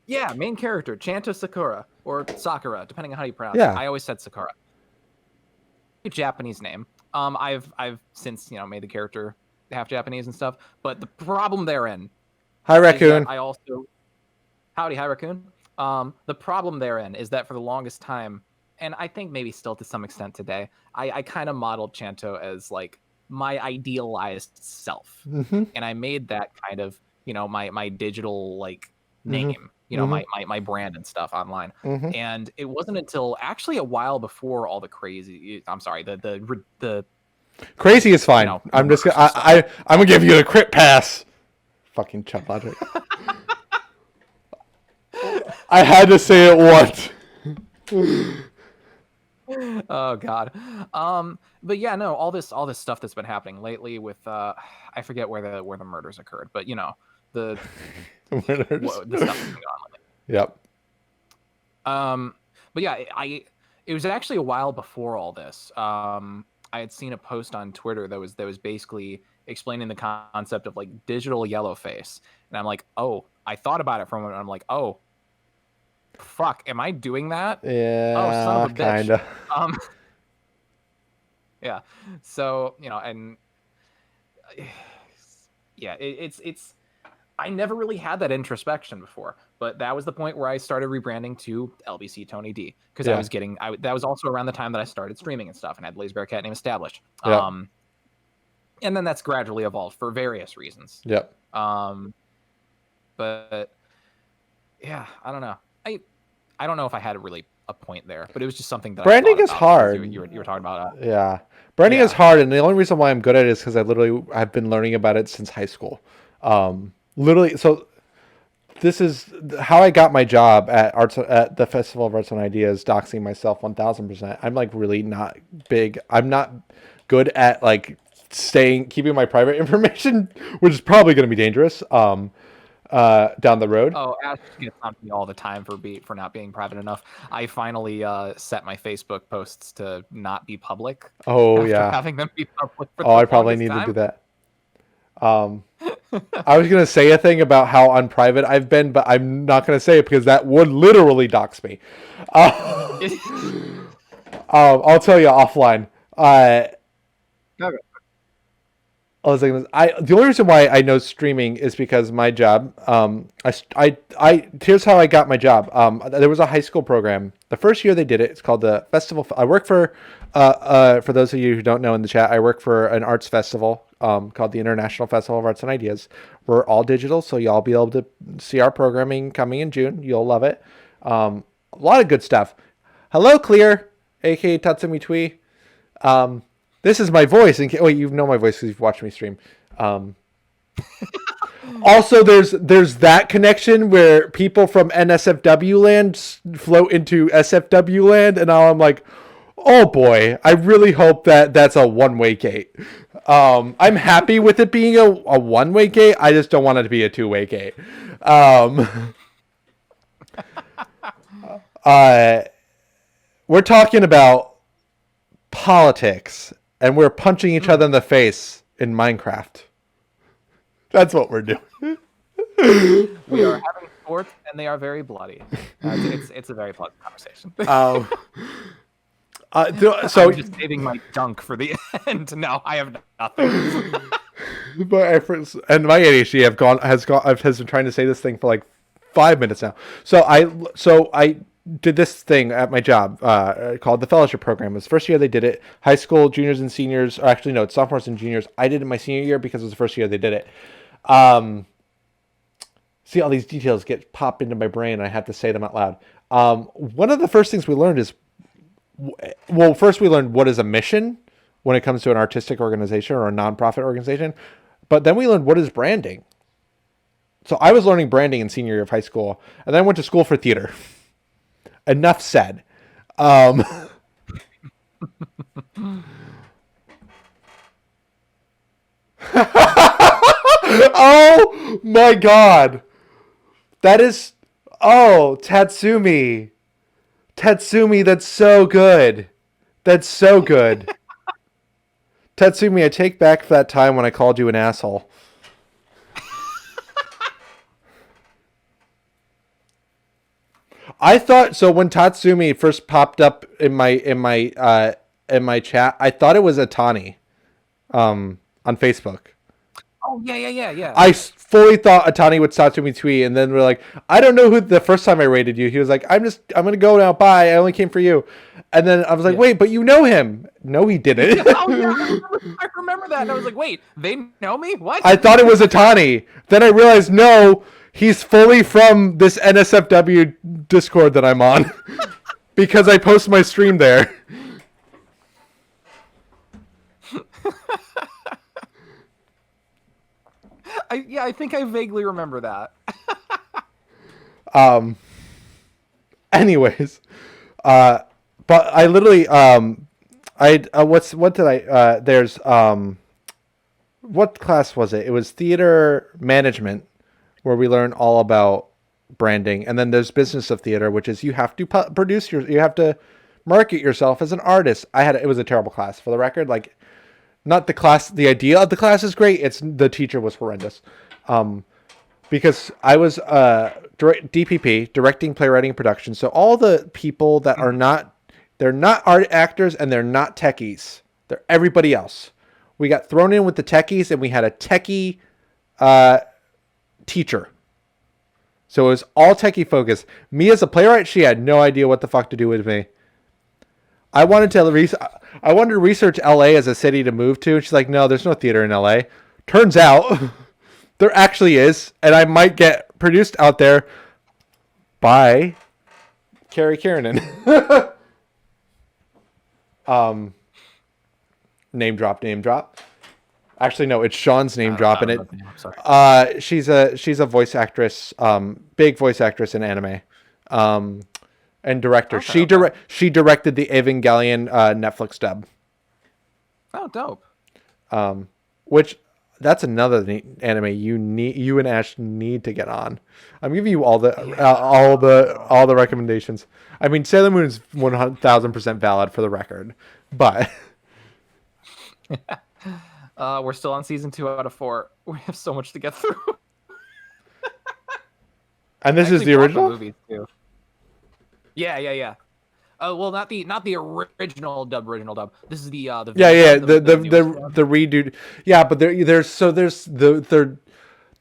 Yeah, main character, Chanto Sakura or Sakura, depending on how you pronounce it. I always said Sakura. Japanese name. I've since made the character half Japanese and stuff, but the problem therein. Hi Raccoon. I also howdy, hi Raccoon. The problem therein is that for the longest time, and I think maybe still to some extent today, I kind of modeled Chanto as like my idealized self, and I made that kind of my digital like name, my brand and stuff online. And it wasn't until actually a while before all the crazy. I'm sorry, the crazy is fine. I'm just gonna I'm gonna give you a crit pass. Fucking Chump Logic. I had to say it once. Oh God. But yeah, no, all this stuff that's been happening lately with I forget where the murders occurred, but the stuff that's been going on lately. Yep. But yeah, it was actually a while before all this. I had seen a post on Twitter that was basically explaining the concept of like digital yellow face, and I'm like, oh, I thought about it for a moment. I'm like, oh, fuck, am I doing that? Yeah. Oh, son of a bitch. Kinda. Yeah. So and yeah, it's. I never really had that introspection before, but that was the point where I started rebranding to LBC Tony D because I was getting. That was also around the time that I started streaming and stuff and had LaserBearCat name established. And then that's gradually evolved for various reasons. Yep. But yeah, I don't know. I don't know if I had really a point there, but it was just something that branding is hard. You were talking about. Branding is hard, and the only reason why I'm good at it is because I've been learning about it since high school. Literally, so this is how I got my job at the Festival of Arts and Ideas, doxing myself 1000%. I'm like really not big. I'm not good at like keeping my private information, which is probably going to be dangerous. Down the road. Oh, Ash gets on me all the time for not being private enough. I finally set my Facebook posts to not be public. Oh after having them be public. For I probably need to do that. I was gonna say a thing about how unprivate I've been, but I'm not gonna say it because that would literally dox me. I'll tell you offline. Okay. The only reason why I know streaming is because my job. Here's how I got my job. There was a high school program. The first year they did it, it's called the Festival. I work for those of you who don't know in the chat, I work for an arts festival called the International Festival of Arts and Ideas. We're all digital, so y'all be able to see our programming coming in June. You'll love it. A lot of good stuff. Hello, Clear, aka Tatsumi Twee. This is my voice. Wait, you know my voice because you've watched me stream. Also, there's that connection where people from NSFW land float into SFW land, and now I'm like, oh boy, I really hope that's a one-way gate. I'm happy with it being a one-way gate. I just don't want it to be a two-way gate. We're talking about politics. And we're punching each other in the face in Minecraft. That's what we're doing. We are having sports, and they are very bloody. It's a very pleasant conversation. So I'm just saving my junk for the end. No, I have nothing. My efforts and my ADHD has been trying to say this thing for like 5 minutes now. So I did this thing at my job called the fellowship program. It was the first year they did it. High school juniors and seniors, or actually no, it's sophomores and juniors. I did it my senior year because it was the first year they did it. See, all these details get pop into my brain, and I have to say them out loud. One of the first things we learned is, well, first we learned what is a mission when it comes to an artistic organization or a nonprofit organization, but then we learned what is branding. So I was learning branding in senior year of high school, and then I went to school for theater. Enough said. Oh my god. That is... Oh, Tatsumi. Tatsumi, that's so good. That's so good. Tatsumi, I take back that time when I called you an asshole. I thought so when Tatsumi first popped up in my chat. I thought it was Atani, on Facebook. Oh yeah. I fully thought Atani would Tatsumi tweet, and then we're like, I don't know who. The first time I rated you, he was like, I'm gonna go now. Bye. I only came for you. And then I was like, wait, but you know him? No, he didn't. Oh yeah, I remember that. And I was like, wait, they know me? What? I thought it was Atani. Then I realized no. He's fully from this NSFW Discord that I'm on because I post my stream there. I think I vaguely remember that. Anyways, but I literally there's what class was it? It was theater management, where we learn all about branding. And then there's business of theater, which is you have to you have to market yourself as an artist. It was a terrible class, for the record. Like, not the class, the idea of the class is great. It's the teacher was horrendous. Because I was DPP, directing, playwriting, and production. So all the people that are not, they're not art actors and they're not techies. They're everybody else. We got thrown in with the techies, and we had a techie teacher. So it was all techie focused. Me as a playwright, she had no idea what the fuck to do with me. I wanted to research LA as a city to move to, and she's like, no, there's no theater in LA. Turns out there actually is, and I might get produced out there by Carrie Kiernan. Name drop. Actually, no, it's Sean's name drop, and she's a voice actress, big voice actress in anime, and director. Okay, she directed the Evangelion Netflix dub. Oh, dope. Which that's another anime you and Ash need to get on. I'm giving you all the recommendations. I mean, Sailor Moon is 1,000% valid for the record, but. We're still on season 2 out of 4. We have so much to get through. And this is the original movies too. Yeah. Well, not the original dub. This is the redo. Yeah, but there's the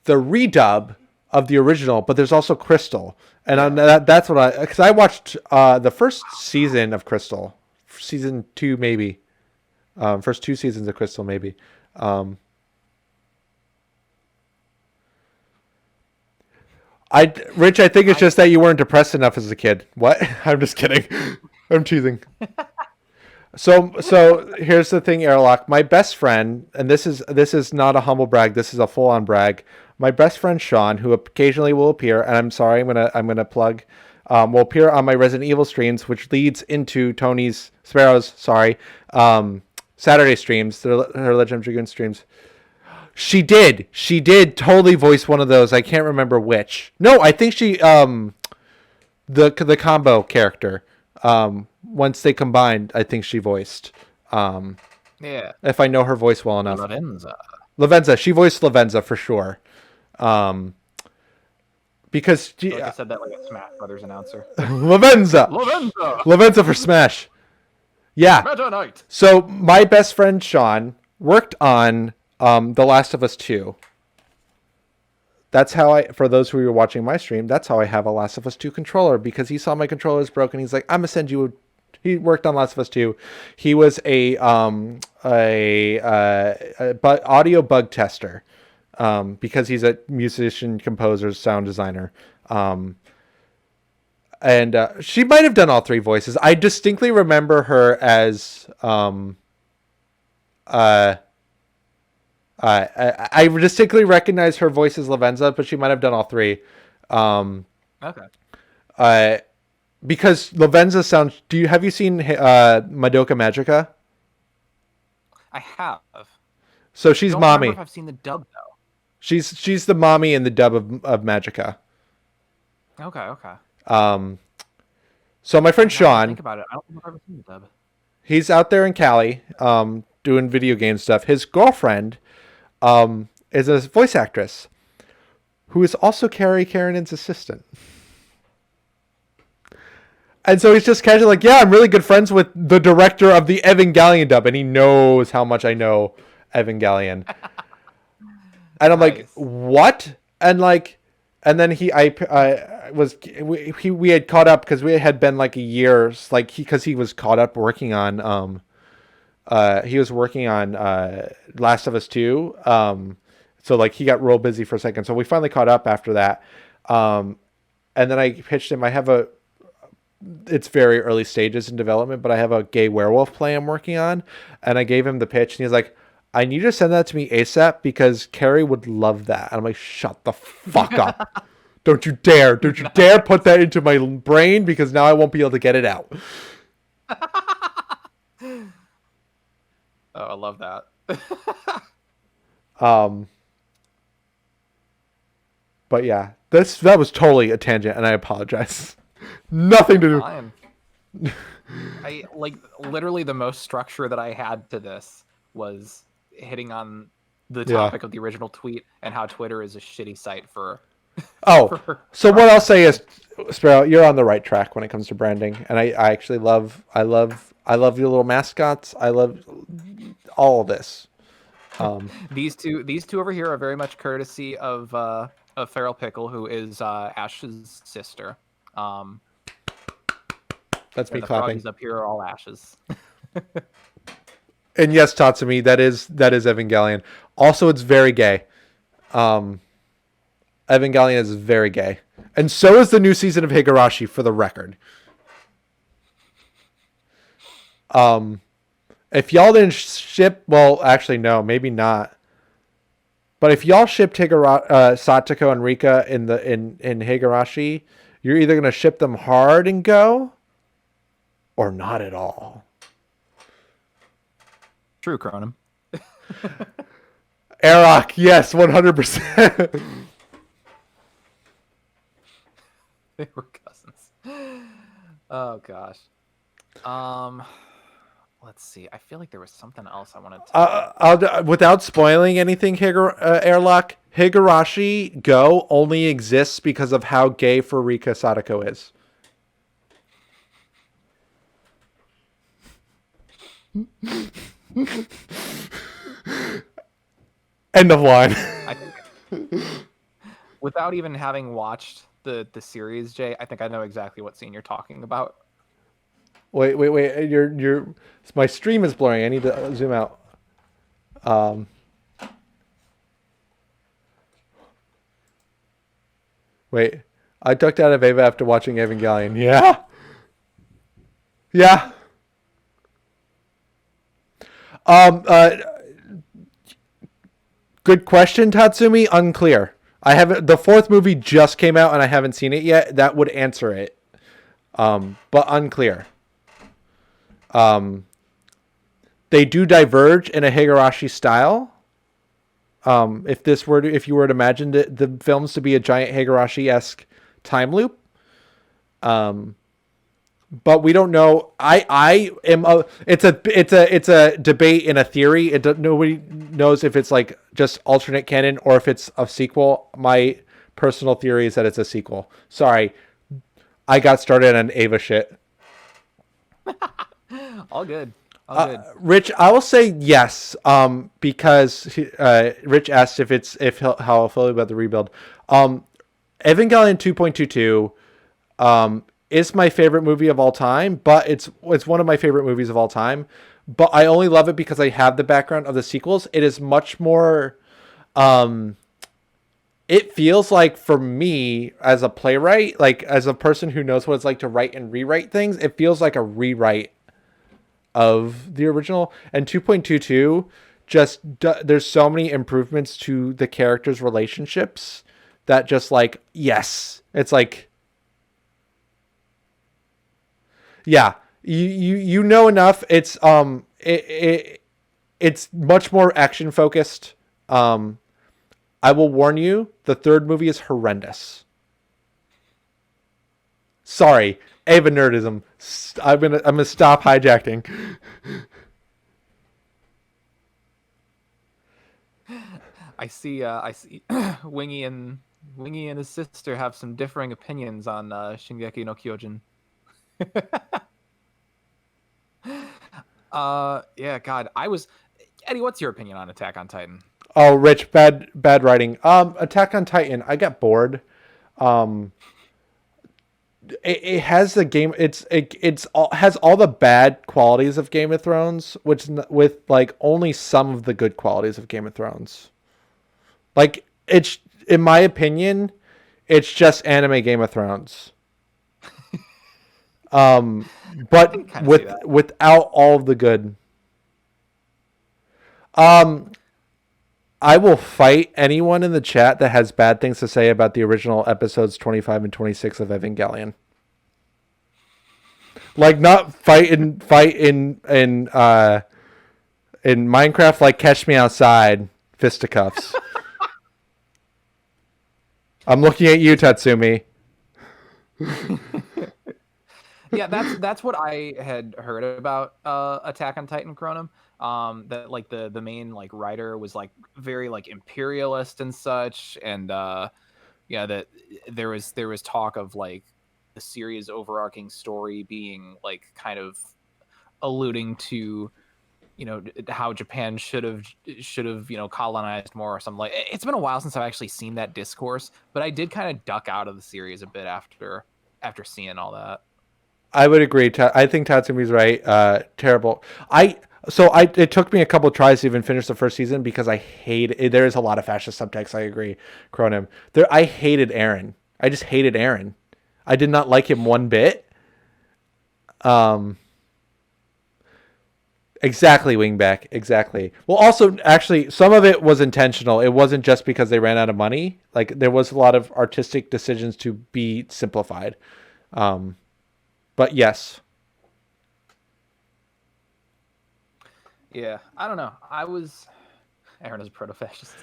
redub of the original, but there's also Crystal, and that's what because I watched the first season of Crystal, season 2 maybe, first 2 seasons of Crystal maybe. Rich, I think it's just that you weren't depressed enough as a kid. What? I'm just kidding. I'm teasing. So here's the thing, Airlock. My best friend, and this is not a humble brag. This is a full on brag. My best friend Sean, who occasionally will appear, and I'm sorry, I'm gonna plug, will appear on my Resident Evil streams, which leads into Sparrow's Saturday streams, her Legend of Dragoon streams. She did totally voice one of those. I can't remember which. No, I think she the combo character. Once they combined, I think she voiced. Yeah. If I know her voice well enough. Lavenza. She voiced Lavenza for sure. Because I said that like a Smash Brothers announcer. Lavenza for Smash. Yeah. Meta Knight. So my best friend Sean worked on The Last of Us 2. That's how for those who were watching my stream, that's how I have a Last of Us 2 controller, because he saw my controller is broken. He's like, I'm gonna send you. He worked on Last of Us 2. He was a audio bug tester, because he's a musician, composer, sound designer. And she might have done all three voices. I distinctly remember her as I distinctly recognize her voice as Lavenza, but she might have done all three. Okay. Because Lavenza sounds. Have you seen Madoka Magica? I have. So she's Don't mommy. remember if I've seen the dub though. She's the mommy in the dub of Magica. Okay. So my friend Sean, think about it. I don't think I've ever seen the dub. he's out there in Cali, doing video game stuff. His girlfriend, is a voice actress, who is also Carrie Karenan's assistant. And so he's just casually like, yeah, I'm really good friends with the director of the Evangelion dub, and he knows how much I know Evangelion. And I'm like, what? And then we had caught up because we had been like a year, like because he was caught up working on Last of Us 2. So like he got real busy for a second. So we finally caught up after that. And then I pitched him. It's very early stages in development, but I have a gay werewolf play I'm working on, and I gave him the pitch, and he's like, I need you to send that to me ASAP because Carrie would love that. And I'm like, shut the fuck up. Don't you dare put that into my brain, because now I won't be able to get it out. Oh, I love that. But yeah, that was totally a tangent, and I apologize. Nothing to do. I literally the most structure that I had to this was hitting on the topic of the original tweet and how Twitter is a shitty site for. So what I'll say is, Sparrow, you're on the right track when it comes to branding, and I actually love your little mascots. I love all of this. These two over here are very much courtesy of Feral Pickle, who is Ash's sister. That's me the clapping. Froggies up here are all Ashes. And yes, Tatsumi, that is Evangelion. Also, it's very gay. Evangelion is very gay, and so is the new season of Higurashi, for the record. If y'all didn't ship, well, actually no, maybe not. But if y'all shipped Satoko and Rika in Higurashi, you're either gonna ship them hard and go, or not at all. True, Cronin. Arok, yes, 100%. They were cousins. Oh gosh. Let's see. I feel like there was something else I wanted to. Without spoiling anything, Airlock, Higurashi Go only exists because of how gay Rika Sadako is. End of line. I think, without even having watched the series, Jay, I think I know exactly what scene you're talking about. Wait. My stream is blurring. I need to zoom out. Wait. I ducked out of Ava after watching Evangelion. Yeah. Good question, Tatsumi. Unclear. The fourth movie just came out and I haven't seen it yet. That would answer it. But unclear. They do diverge in a Higurashi style. If you were to imagine the films to be a giant Higurashi-esque time loop. But we don't know. It's a debate in a theory. Nobody knows if it's like just alternate canon or if it's a sequel. My personal theory is that it's a sequel. Sorry, I got started on Ava shit. All good. All good. Rich, I will say yes. Because Rich asked how I feel about the rebuild. Evangelion 2.22 is my favorite movie of all time, but it's one of my favorite movies of all time. But I only love it because I have the background of the sequels. It is much more. It feels like, for me as a playwright, like as a person who knows what it's like to write and rewrite things, it feels like a rewrite of the original. And 2.22 there's so many improvements to the characters' relationships that just like, yes, it's like, yeah, you know enough. It's it's much more action focused. I will warn you, the third movie is horrendous. Sorry, Ava Nerdism. I'm gonna stop hijacking. I see Wingy and his sister have some differing opinions on Shingeki no Kyojin. Yeah, God, Eddie, what's your opinion on Attack on Titan? Oh, Rich, bad writing. Attack on Titan. I got bored. It has the game. Has all the bad qualities of Game of Thrones, with like only some of the good qualities of Game of Thrones. Like, it's, in my opinion, it's just anime Game of Thrones. But without all of the good. I will fight anyone in the chat that has bad things to say about the original episodes 25 and 26 of Evangelion. Like, not fight in Minecraft, like Catch Me Outside, fisticuffs. I'm looking at you, Tatsumi. Yeah, that's what I had heard about Attack on Titan, Chronom. That like the main like writer was like very like imperialist and such, and yeah, that there was talk of like the series' overarching story being like kind of alluding to, you know, how Japan should have colonized more or something. Like, it's been a while since I've actually seen that discourse, but I did kind of duck out of the series a bit after seeing all that. I would agree. I think Tatsumi's right. Terrible. It took me a couple of tries to even finish the first season because I hate it. There is a lot of fascist subtext. I agree, Cronin. I hated Aaron. I just hated Aaron. I did not like him one bit. Exactly, Wingback. Exactly. Well, also, actually, some of it was intentional. It wasn't just because they ran out of money. Like, there was a lot of artistic decisions to be simplified. But yes. Yeah, I don't know. Aaron is a proto-fascist.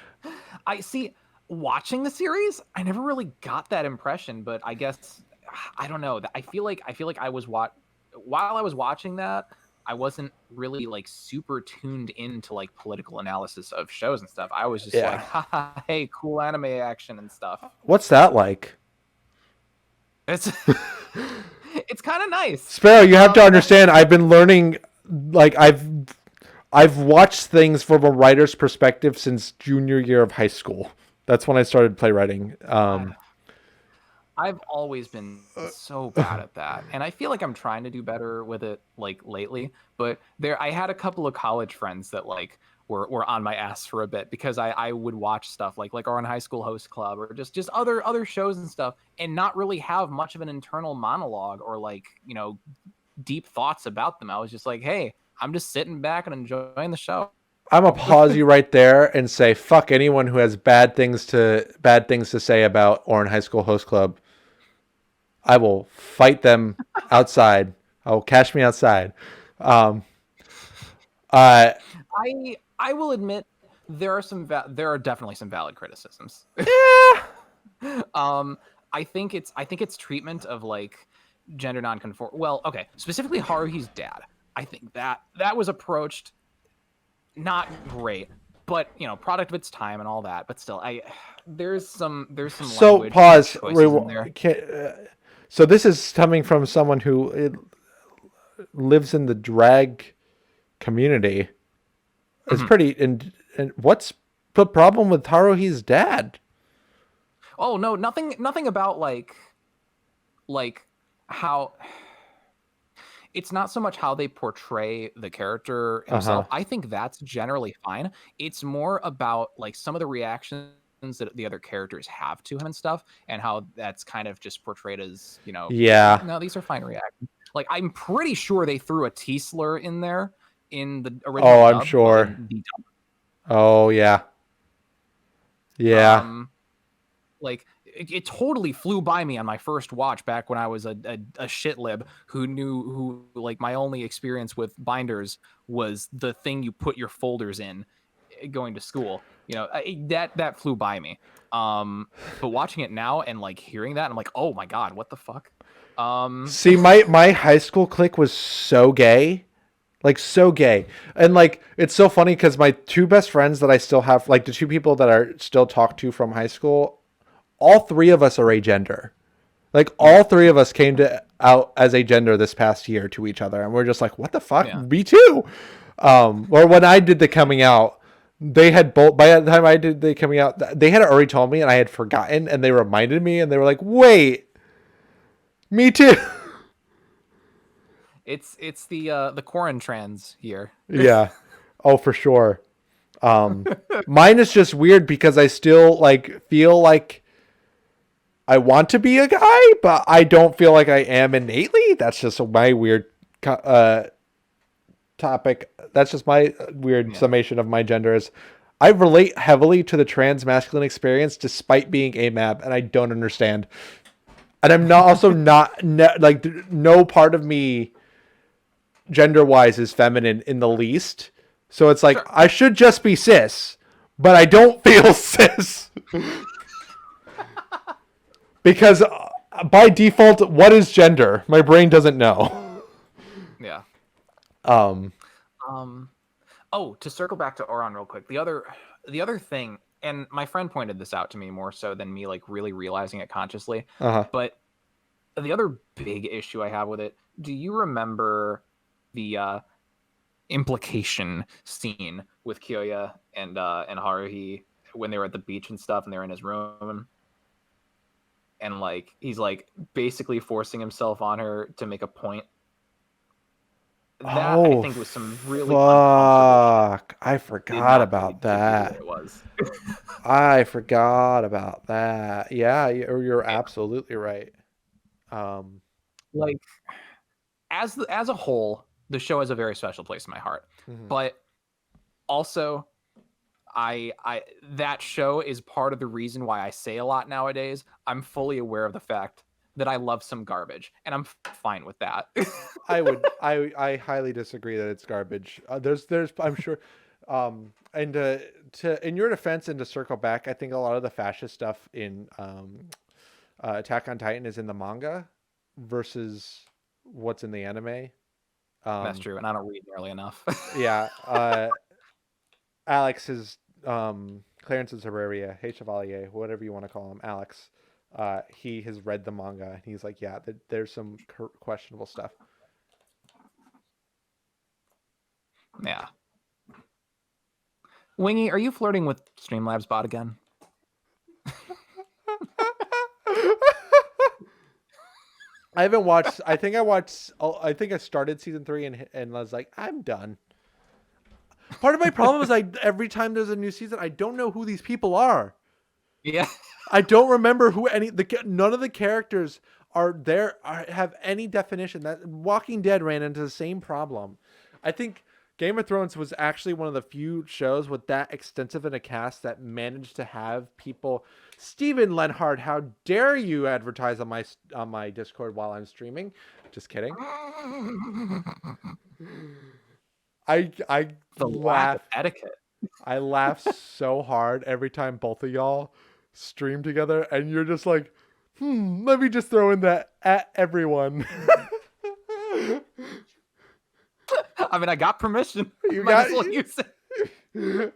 I see, watching the series, I never really got that impression, but I guess, I don't know. I feel like I was while I was watching that, I wasn't really like super tuned into like political analysis of shows and stuff. I was just like, haha, hey, cool anime action and stuff. What's that like? It's it's kind of nice. Sparrow, you have to understand, I've been learning, like, I've watched things from a writer's perspective since junior year of high school. That's when I started playwriting. I've always been so bad at that, and I feel like I'm trying to do better with it like lately. But I had a couple of college friends that like were on my ass for a bit because I would watch stuff like our High School Host Club or just other shows and stuff, and not really have much of an internal monologue or like, you know, deep thoughts about them. I was just like, hey, I'm just sitting back and enjoying the show. I'm gonna pause you right there and say, fuck anyone who has bad things to say about Orin High School Host Club. I will fight them outside. I will Catch Me Outside. I will admit there are definitely some valid criticisms. Yeah. I think it's treatment of like gender nonconform. Well, okay, specifically Haruhi's dad. I think that was approached not great, but you know, product of its time and all that. But still, there's some So pause. in there. So this is coming from someone who lives in the drag community is Mhm. pretty. And what's the problem with Haruhi's dad? Oh no, nothing about like how it's not so much how they portray the character Uh-huh. himself. I think that's generally fine. It's more about like some of the reactions that the other characters have to him and stuff, and how that's kind of just portrayed as, Yeah. no, these are fine reactions. Like I'm pretty sure they threw a T slur in there in the original Oh, I'm dub, well, sure. in the dub. Oh, yeah. Yeah. Like it totally flew by me on my first watch back when I was a shit lib who like my only experience with binders was the thing you put your folders in going to school. That flew by me. But watching it now and like hearing that, I'm like, oh my god, what the fuck? See, my high school clique was so gay. Like so gay. And like it's so funny because my two best friends that I still have, like the two people that are still talked to from high school, all three of us are agender. Like all three of us came out as agender this past year to each other, and we're just like, what the fuck? Yeah. Me too. Or when I did the coming out, they had both. By the time I did the coming out, they had already told me, and I had forgotten, and they reminded me, and they were like, wait, me too. It's the Quarren trans year. Yeah. Oh, for sure. Mine is just weird because I still like feel like I want to be a guy, but I don't feel like I am innately. That's just my weird topic. That's just my weird summation of my gender is I relate heavily to the trans masculine experience despite being AMAB, and I don't understand. And I'm not also not like no part of me gender wise is feminine in the least. So it's like, sure, I should just be cis, but I don't feel cis. Because by default, what is gender? My brain doesn't know. Yeah. Oh, to circle back to Oron real quick. The other thing, and my friend pointed this out to me more so than me like really realizing it consciously. But the other big issue I have with it, do you remember the implication scene with Kyoya and Haruhi when they were at the beach and stuff, and they're in his room, and like he's like basically forcing himself on her to make a point? That I think was some really fuck. I forgot about that. It was. I forgot about that. Yeah, you're absolutely right. Like as a whole, the show has a very special place in my heart. But also I that show is part of the reason why I say a lot nowadays. I'm fully aware of the fact that I love some garbage, and I'm fine with that. I highly disagree that it's garbage. There's I'm sure, and to in your defense and to circle back, I think a lot of the fascist stuff in Attack on Titan is in the manga versus what's in the anime. That's true, and I don't read nearly enough. Yeah, Alex is Clarence is Herrera, Hey Chevalier, whatever you want to call him, Alex. He has read the manga and he's like, yeah, there's some questionable stuff. Yeah. Wingy, are you flirting with Streamlabs bot again? I haven't watched. I think I started season 3 and was like, I'm done. Part of my problem is every time there's a new season, I don't know who these people are. Yeah. I don't remember who none of the characters have any definition. That Walking Dead ran into the same problem. I think Game of Thrones was actually one of the few shows with that extensive in a cast that managed to have people. Steven Lenhart, how dare you advertise on my Discord while I'm streaming? Just kidding. I lack of etiquette. I laugh so hard every time both of y'all stream together, and you're just like, let me just throw in that at everyone. I mean, I got permission. You got use it.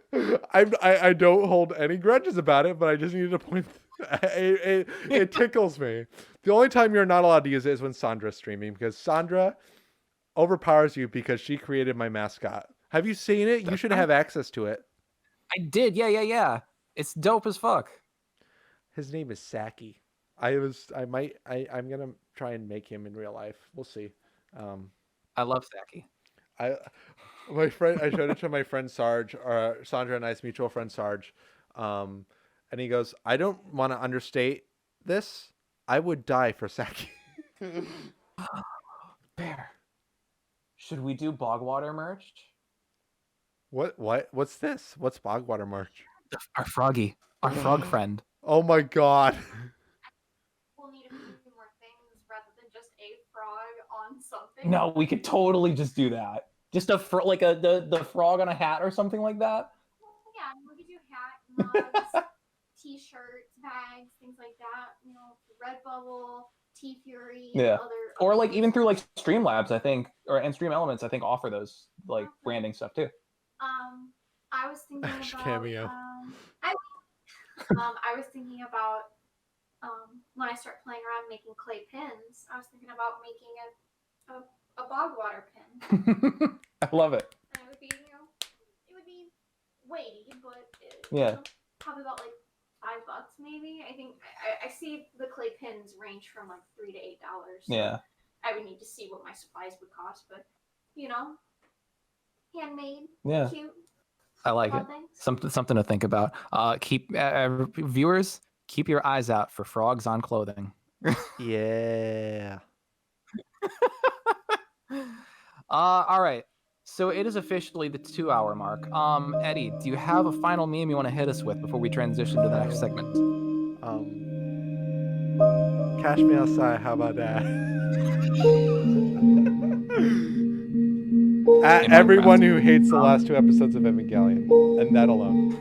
I don't hold any grudges about it, but I just needed to point. It tickles me. The only time you're not allowed to use it is when Sandra's streaming, because Sandra overpowers you because she created my mascot. Have you seen it? You should have access to it. I did. Yeah. It's dope as fuck. His name is Saki. I'm gonna try and make him in real life. We'll see. I love Saki. I showed it to my friend Sarge, Sandra and I's mutual friend Sarge. And he goes, I don't want to understate this. I would die for Saki. Bear. Should we do Bogwater merch? What's this? What's Bogwater merch? Our froggy. Our frog friend. Oh my god. We'll need a few more things rather than just a frog on something. No, we could totally just do that. Just like the frog on a hat or something like that. Well, yeah, we could do hat, mugs, t-shirts, bags, things like that. You know, Redbubble, T-Fury, and Yeah. other. Or like even through like Streamlabs, I think, and Stream Elements, I think offer those like branding stuff too. I was thinking Ash about Cameo. I was thinking about when I start playing around making clay pins. I was thinking about making a bogwater pin. I love it. And it would be, it would be weighty, but probably about like $5 maybe. I think I see the clay pins range from like $3 to $8. So Yeah. I would need to see what my supplies would cost, but handmade, cute. I like it. Something to think about. Keep viewers, keep your eyes out for frogs on clothing. Yeah. All right. So it is officially the 2-hour mark. Eddie, do you have a final meme you want to hit us with before we transition to the next segment? Cash me outside. How about that? Everyone who hates the last 2 episodes of Evangelion, and that alone.